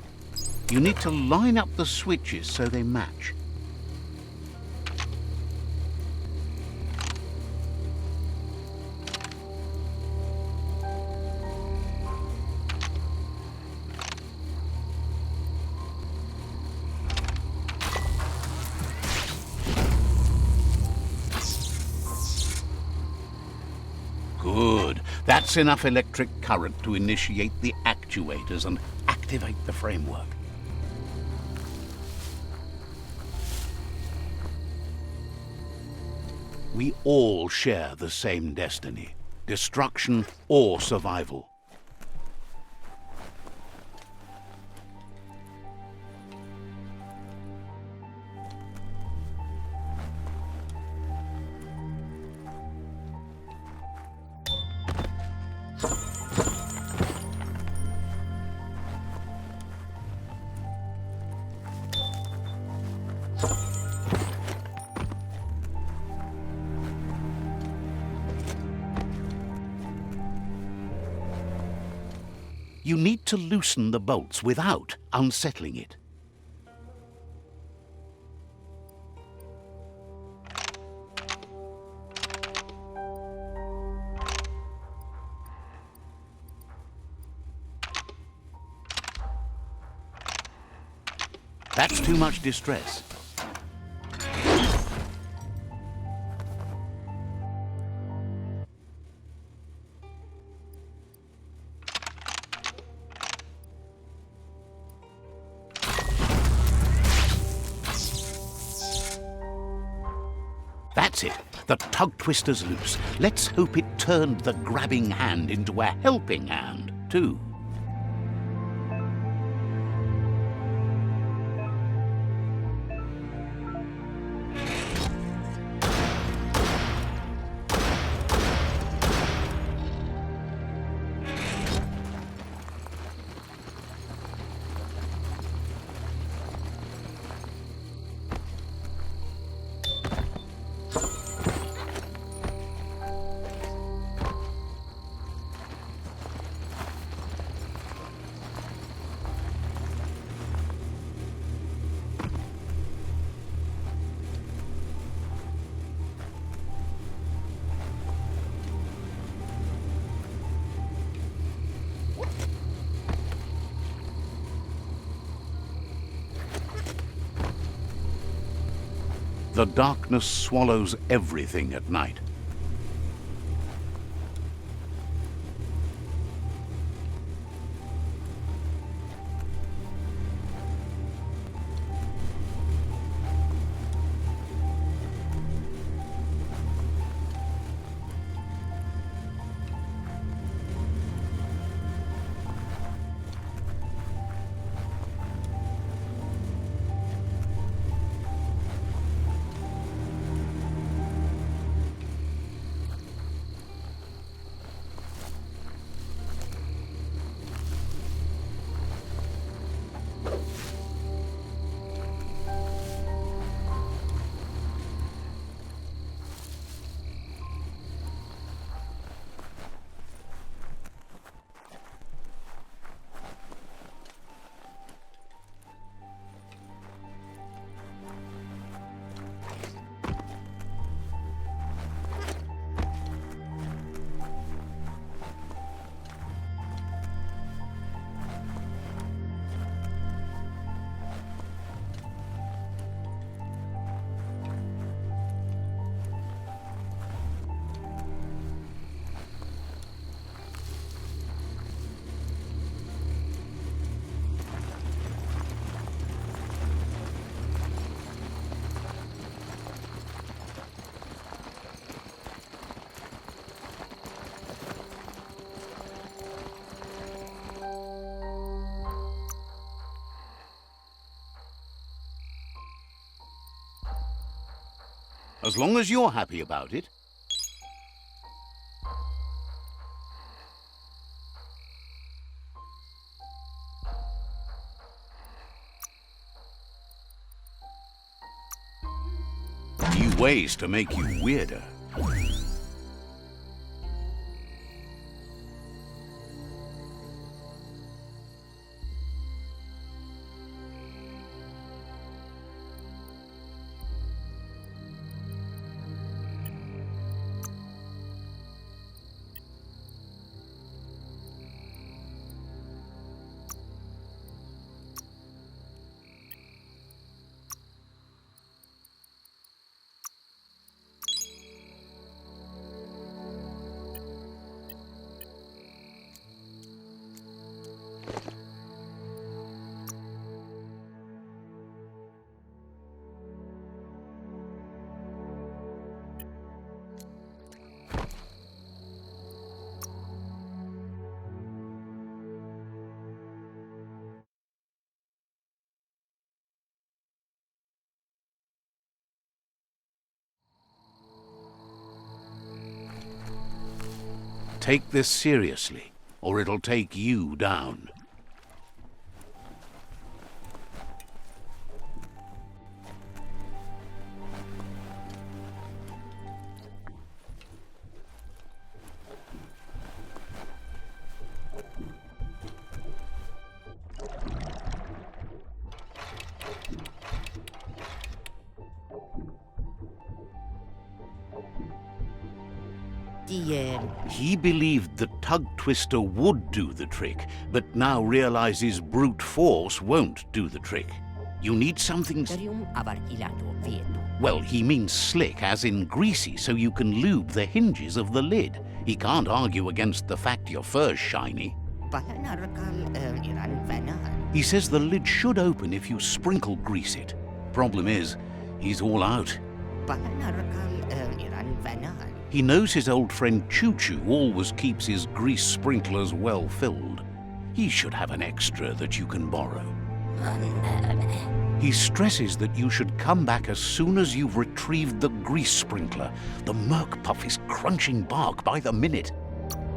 You need to line up the switches so they match. Good. That's enough electric current to initiate the actuators and activate the framework. We all share the same destiny, destruction or survival. You need to loosen the bolts without unsettling it. That's too much distress. That's it. The tug twister's loose. Let's hope it turned the grabbing hand into a helping hand, too. The darkness swallows everything at night. As long as you're happy about it. New ways to make you weirder. Take this seriously, or it'll take you down. He believed the tug twister would do the trick, but now realizes brute force won't do the trick. You need something... Terium avar ilato veto. Well, he means slick, as in greasy, so you can lube the hinges of the lid. He can't argue against the fact your fur's shiny. Palanarakal iran vanal. He says the lid should open if you sprinkle grease it. Problem is, he's all out. Palanarakal iran vanal. He knows his old friend Choo Choo always keeps his grease sprinklers well filled. He should have an extra that you can borrow. He stresses that you should come back as soon as you've retrieved the grease sprinkler. The Merc Puff is crunching bark by the minute.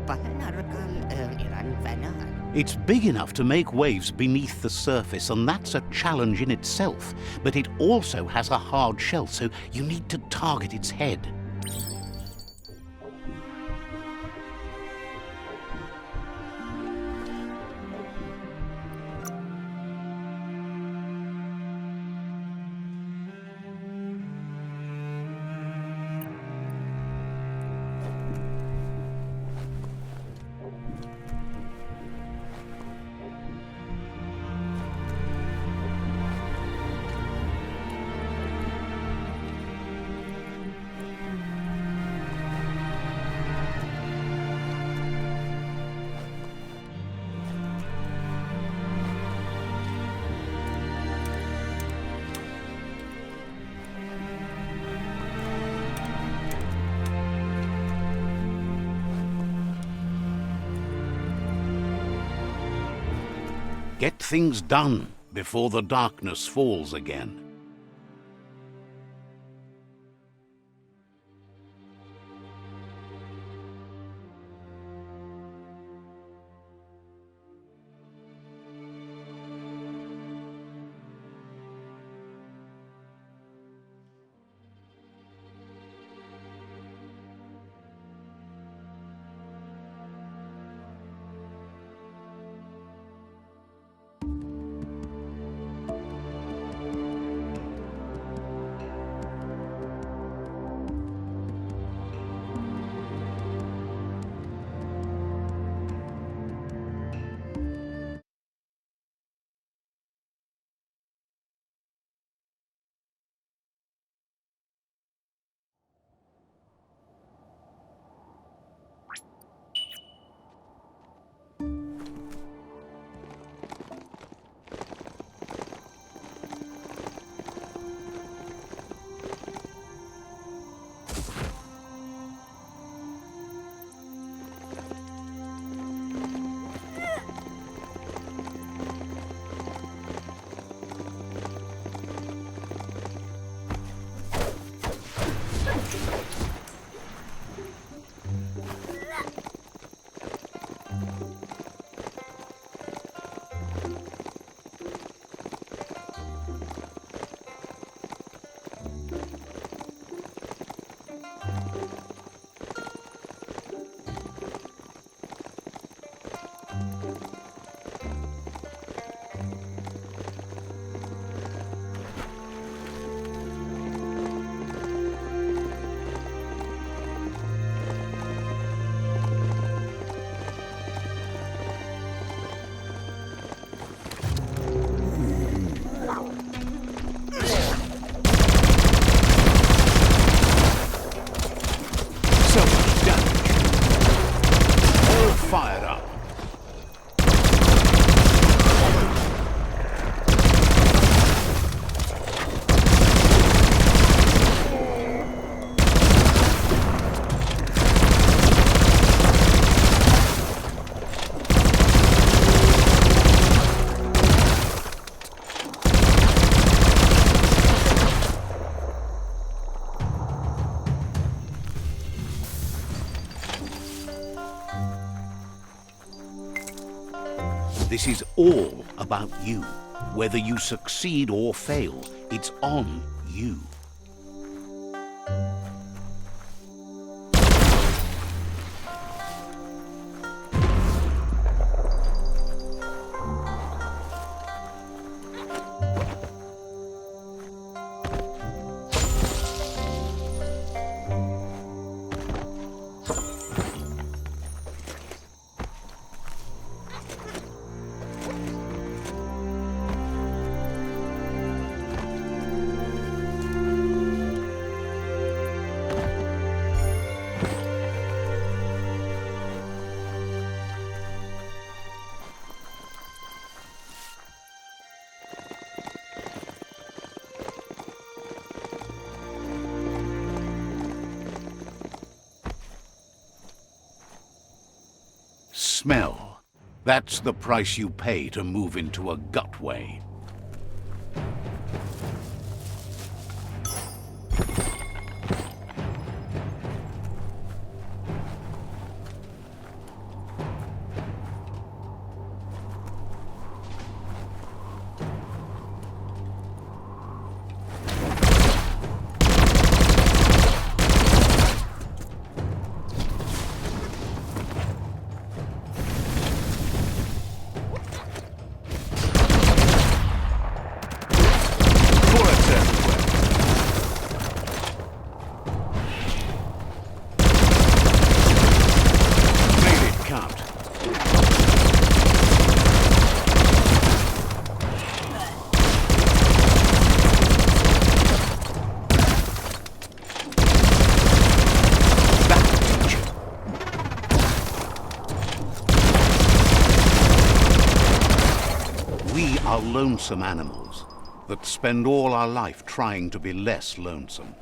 Palanarakal iran vanal. It's big enough to make waves beneath the surface, and that's a challenge in itself. But it also has a hard shell, so you need to target its head. Get things done before the darkness falls again. This is all about you. Whether you succeed or fail, it's on you. Smell. That's the price you pay to move into a gutway. We are lonesome animals that spend all our life trying to be less lonesome.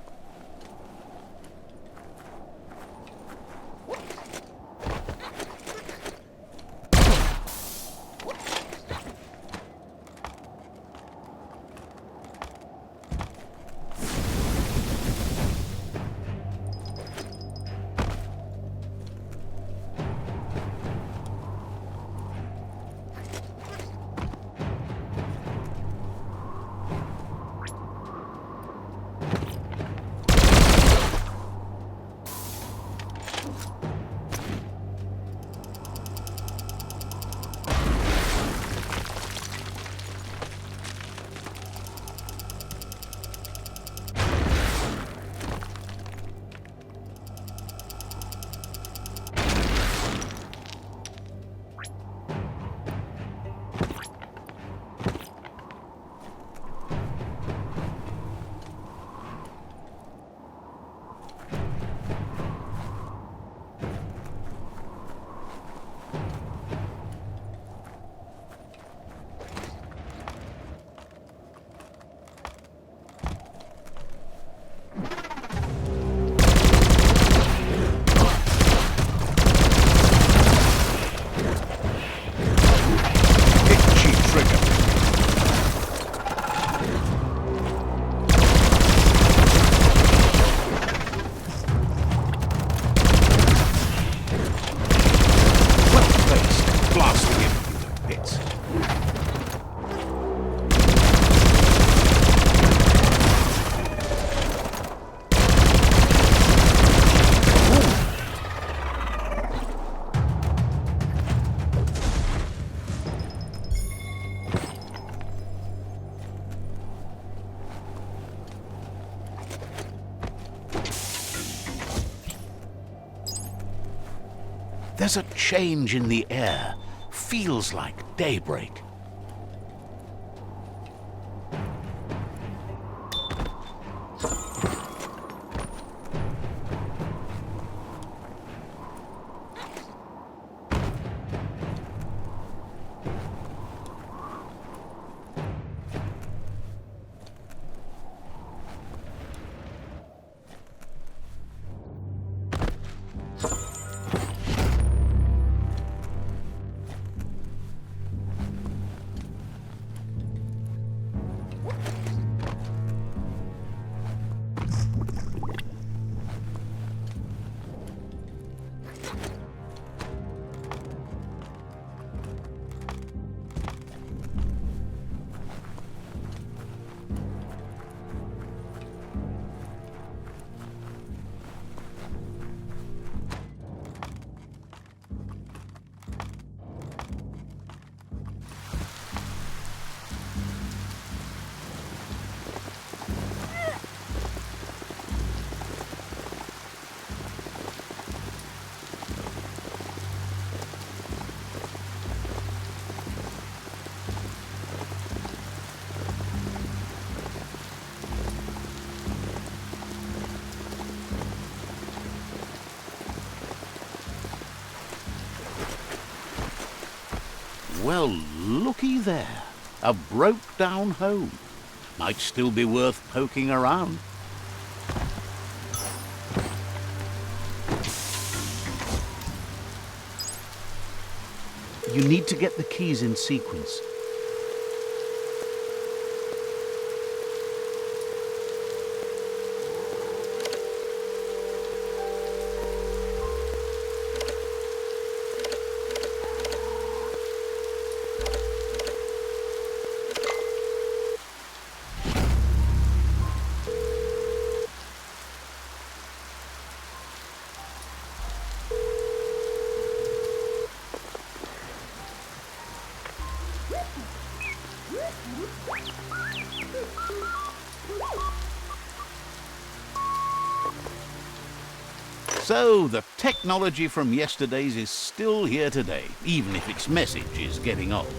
There's a change in the air. Feels like daybreak. Well, looky there. A broke-down home. Might still be worth poking around. You need to get the keys in sequence. So, the technology from yesterday's is still here today, even if its message is getting old.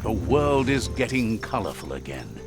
The world is getting colorful again.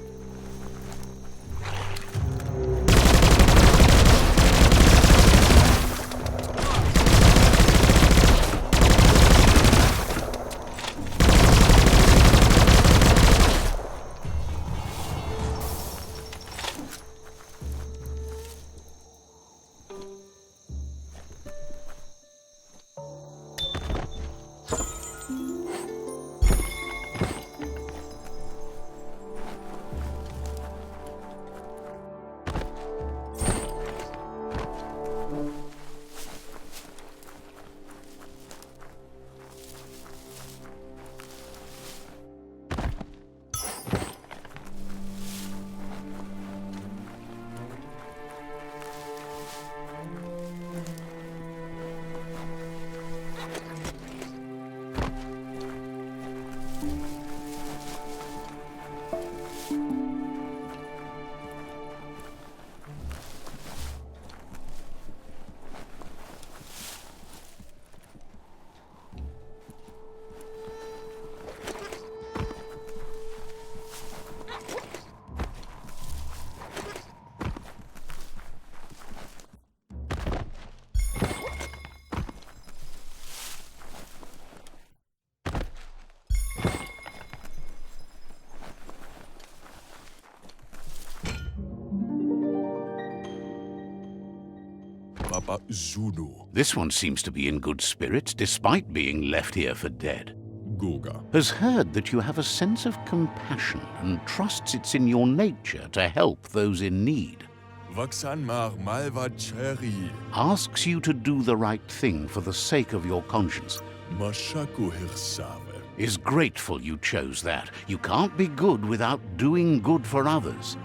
Papa Zulu. This one seems to be in good spirits, despite being left here for dead. Goga. Has heard that you have a sense of compassion and trusts it's in your nature to help those in need. Vaksan mar malva cherry. Asks you to do the right thing for the sake of your conscience. Mashaku hirsave. Is grateful you chose that. You can't be good without doing good for others.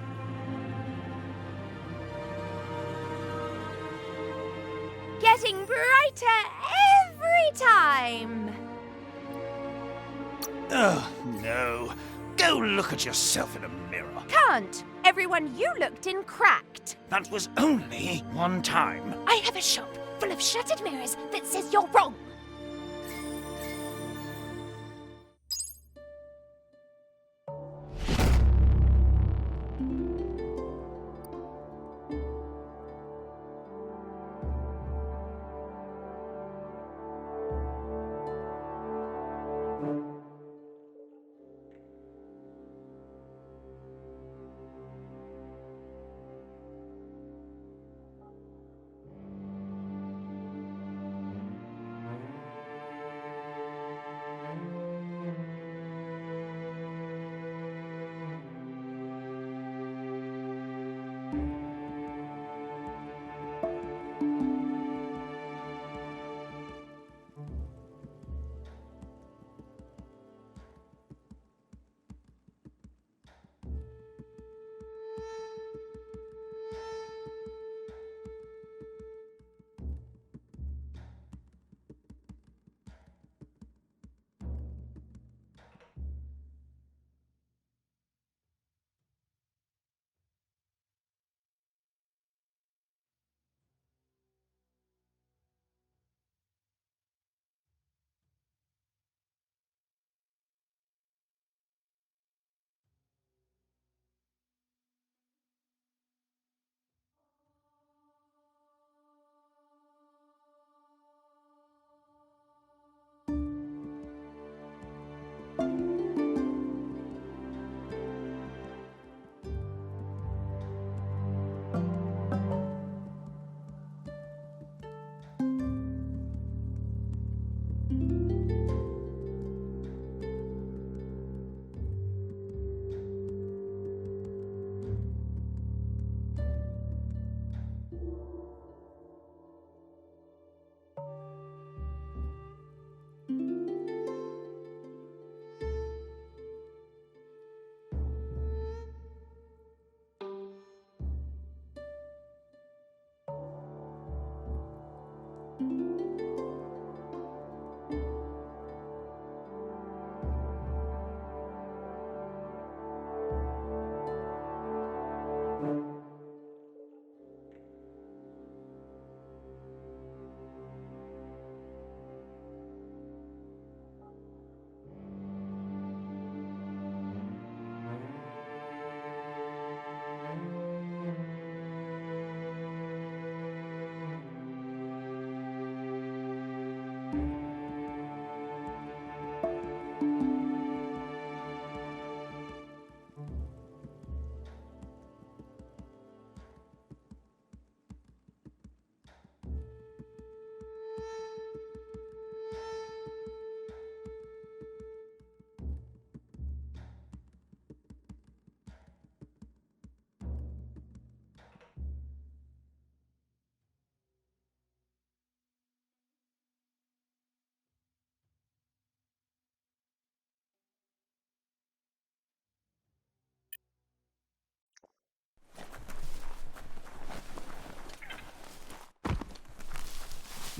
Getting brighter every time. Oh, no. Go look at yourself in a mirror. Can't. Everyone you looked in cracked. That was only one time. I have a shop full of shuttered mirrors that says you're wrong.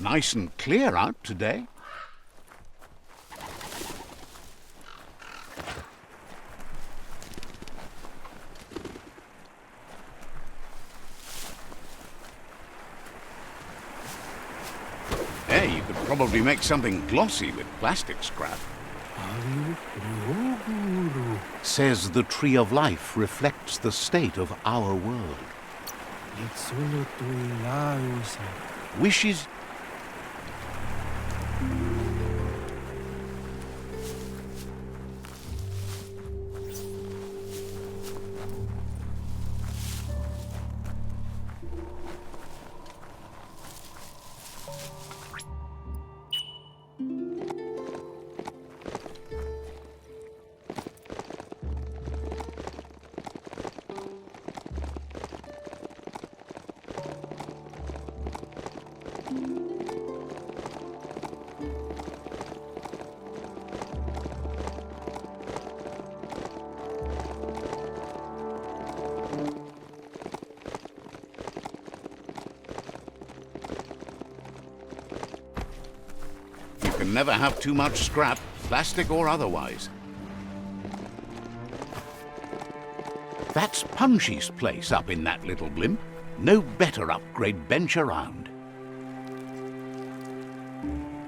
Nice and clear out today. Hey, you could probably make something glossy with plastic scrap. Says the Tree of Life reflects the state of our world. Wishes... You can never have too much scrap, plastic or otherwise. That's Punchy's place up in that little blimp. No better upgrade bench around.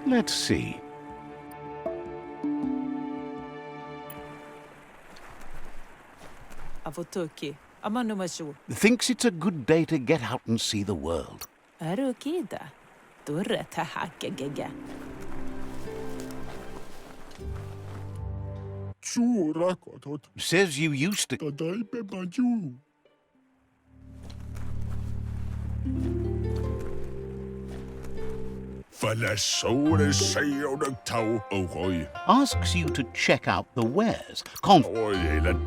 Let's see. Avotoki, amano mashu. Thinks it's a good day to get out and see the world. Arukida. Durre tahakegege. Suurakotot Says you used to... tadaipe maju. Falasore sayodag tau ohoi. Asks you to check out the wares. Oi, eilen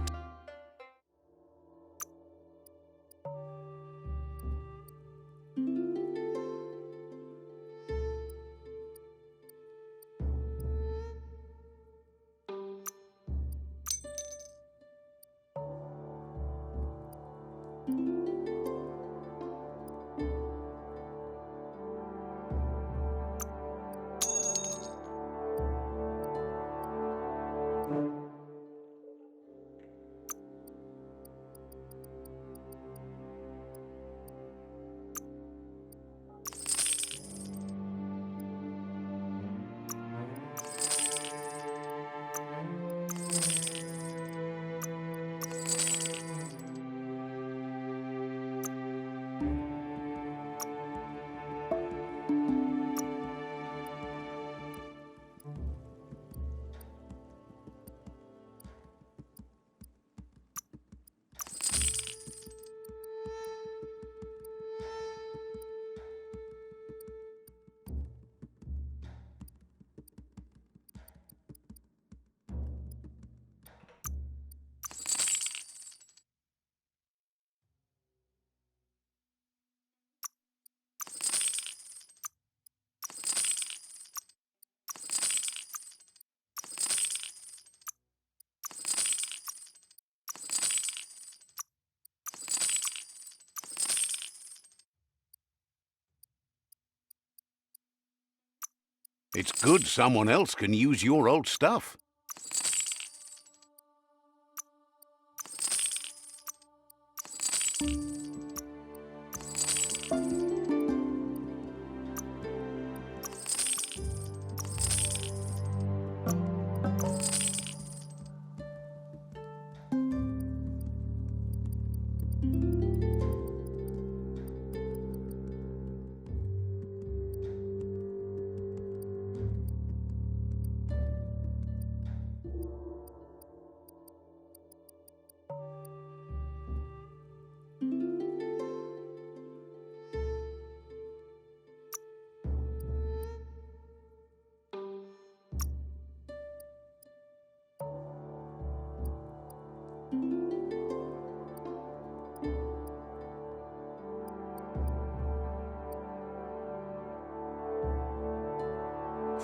It's good someone else can use your old stuff.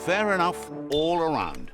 Fair enough all around.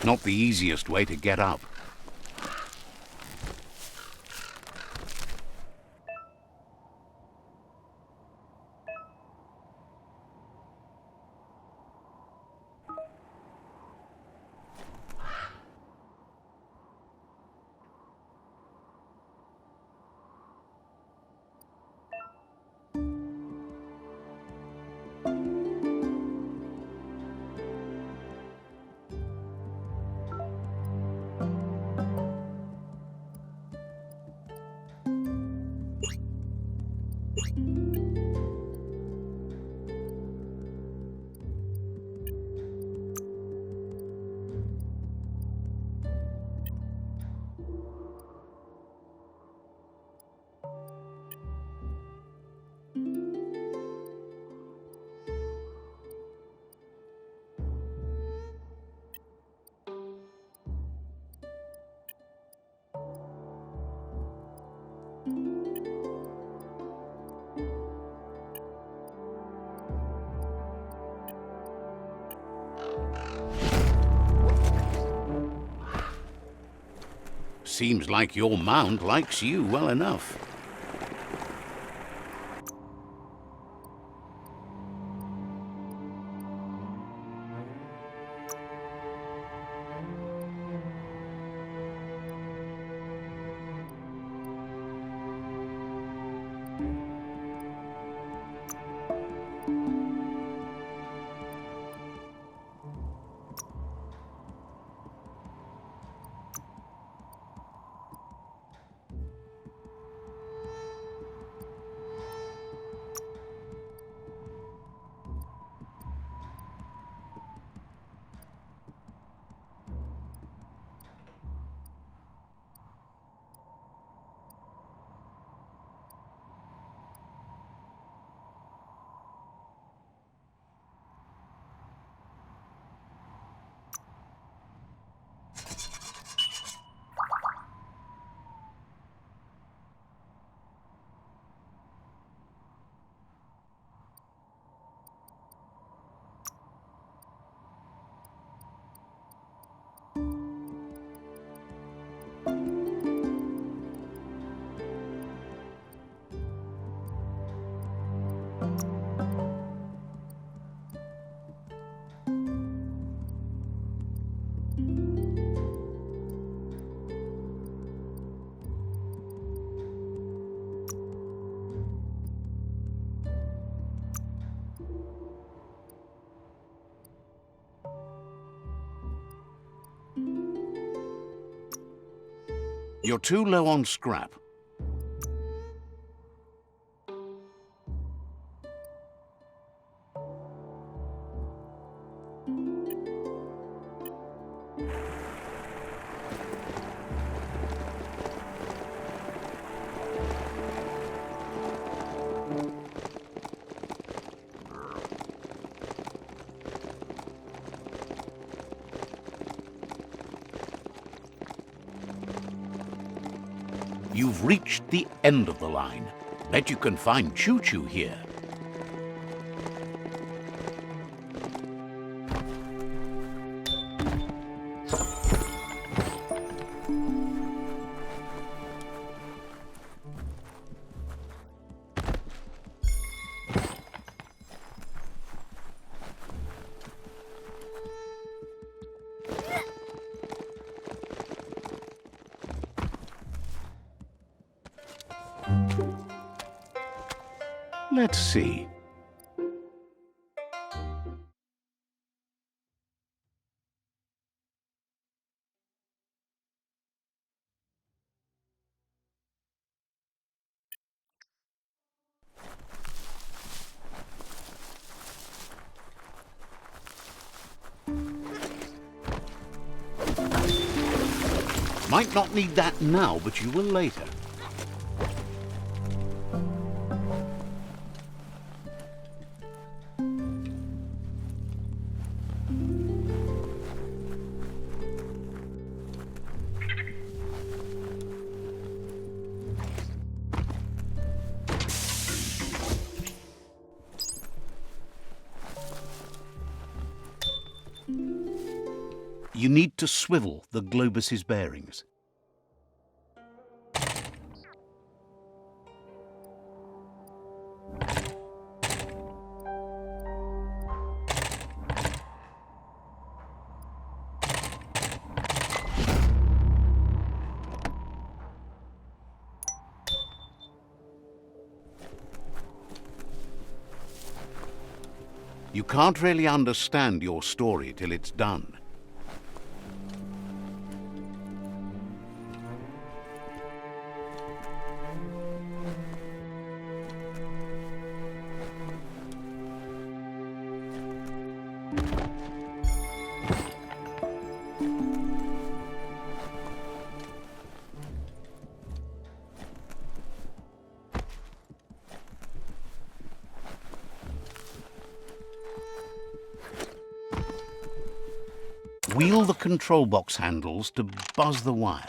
Not the easiest way to get up. Seems like your mount likes you well enough. You're too low on scrap. You've reached the end of the line. Bet you can find Choo Choo here. Let's see. Might not need that now, but you will later. You need to swivel the globus's bearings. You can't really understand your story till it's done. Wheel the control box handles to buzz the wire.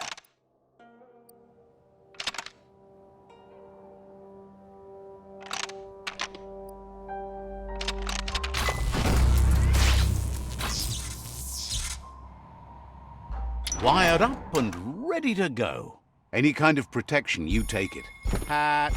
Wired up and ready to go. Any kind of protection, you take it. Hat.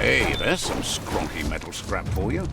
Hey, there's some scronky metal scrap for you.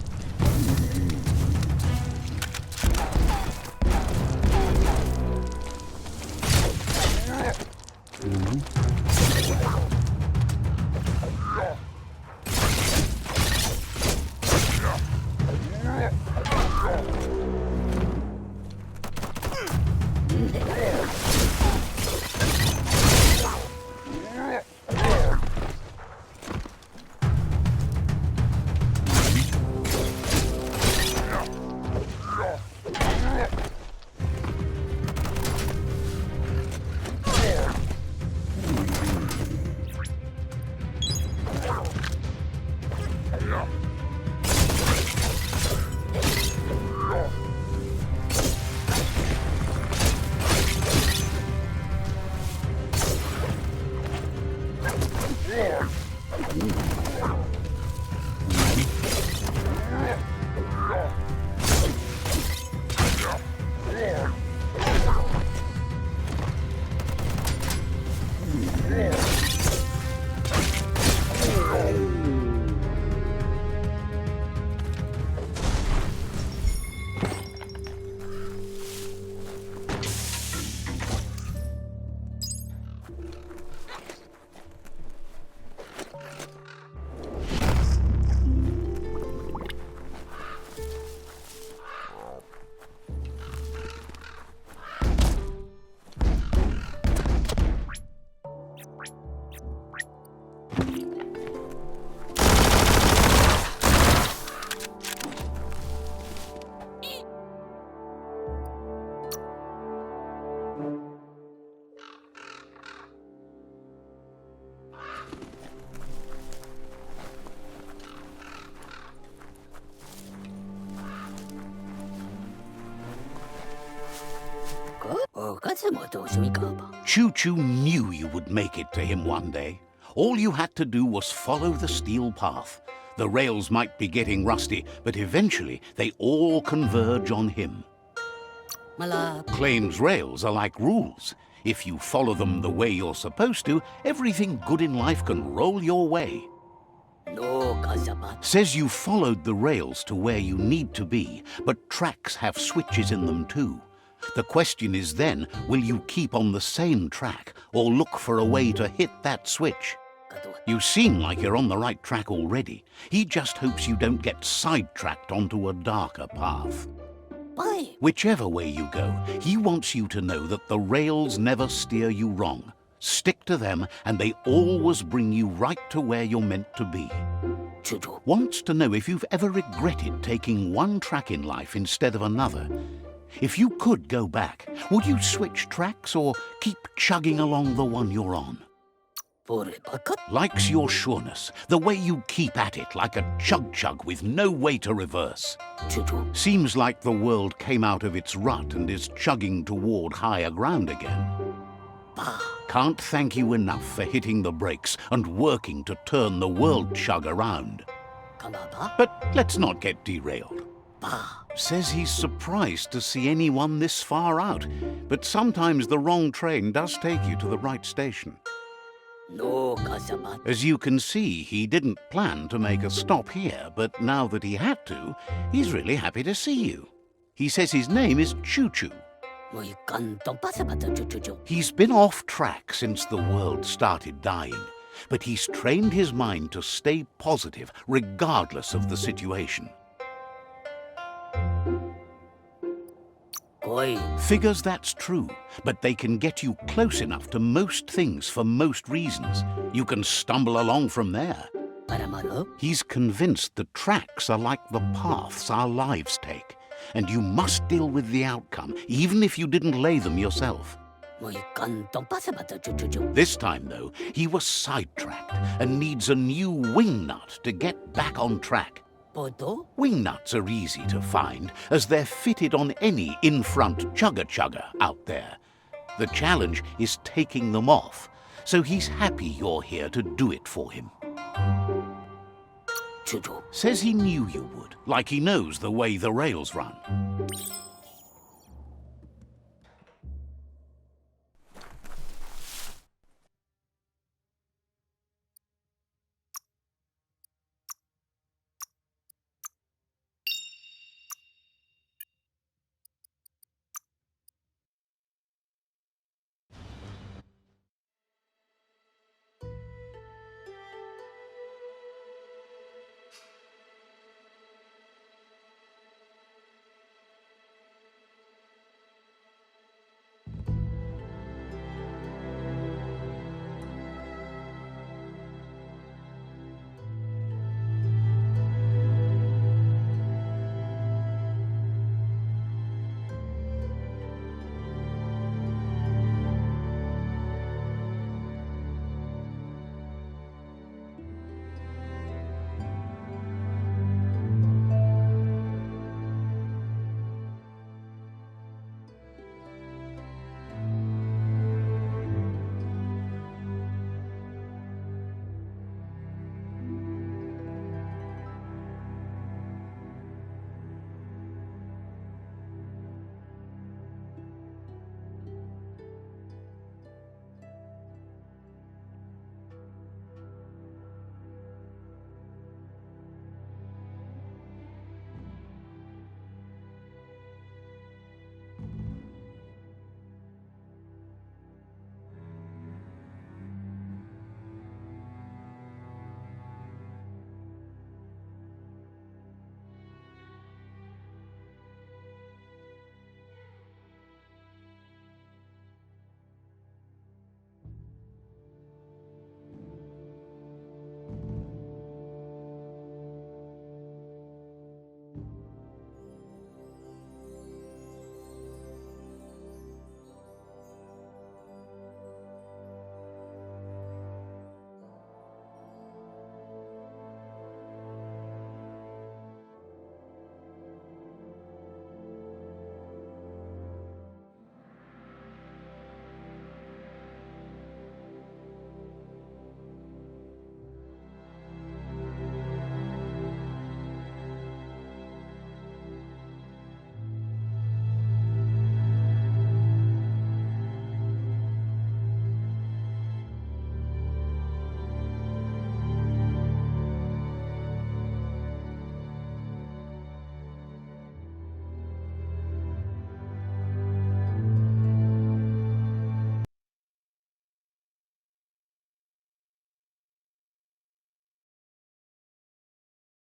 Choo-Choo knew you would make it to him one day. All you had to do was follow the steel path. The rails might be getting rusty, but eventually they all converge on him. Claims rails are like rules. If you follow them the way you're supposed to, everything good in life can roll your way. Says you followed the rails to where you need to be, but tracks have switches in them too. The question is then, will you keep on the same track or look for a way to hit that switch? You seem like you're on the right track already. He just hopes you don't get sidetracked onto a darker path. Whichever way you go, he wants you to know that the rails never steer you wrong. Stick to them and they always bring you right to where you're meant to be. Wants to know if you've ever regretted taking one track in life instead of another. If you could go back, would you switch tracks or keep chugging along the one you're on? Likes your sureness, the way you keep at it like a chug-chug with no way to reverse. Seems like the world came out of its rut and is chugging toward higher ground again. Can't thank you enough for hitting the brakes and working to turn the world chug around. But let's not get derailed. Says he's surprised to see anyone this far out, but sometimes the wrong train does take you to the right station. As you can see, he didn't plan to make a stop here, but now that he had to, he's really happy to see you. He says his name is Choo-Choo. He's been off track since the world started dying, but he's trained his mind to stay positive regardless of the situation. Ahoy. Figures that's true, but they can get you close enough to most things for most reasons. You can stumble along from there. Paramano. He's convinced the tracks are like the paths our lives take, and you must deal with the outcome, even if you didn't lay them yourself. Muy kantong pasabata chuchuchu. This time, though, he was sidetracked and needs a new wing nut to get back on track. Poto. Wing nuts are easy to find, as they're fitted on any in-front chugga-chugga out there. The challenge is taking them off, so he's happy you're here to do it for him. Chuchu. Says he knew you would, like he knows the way the rails run.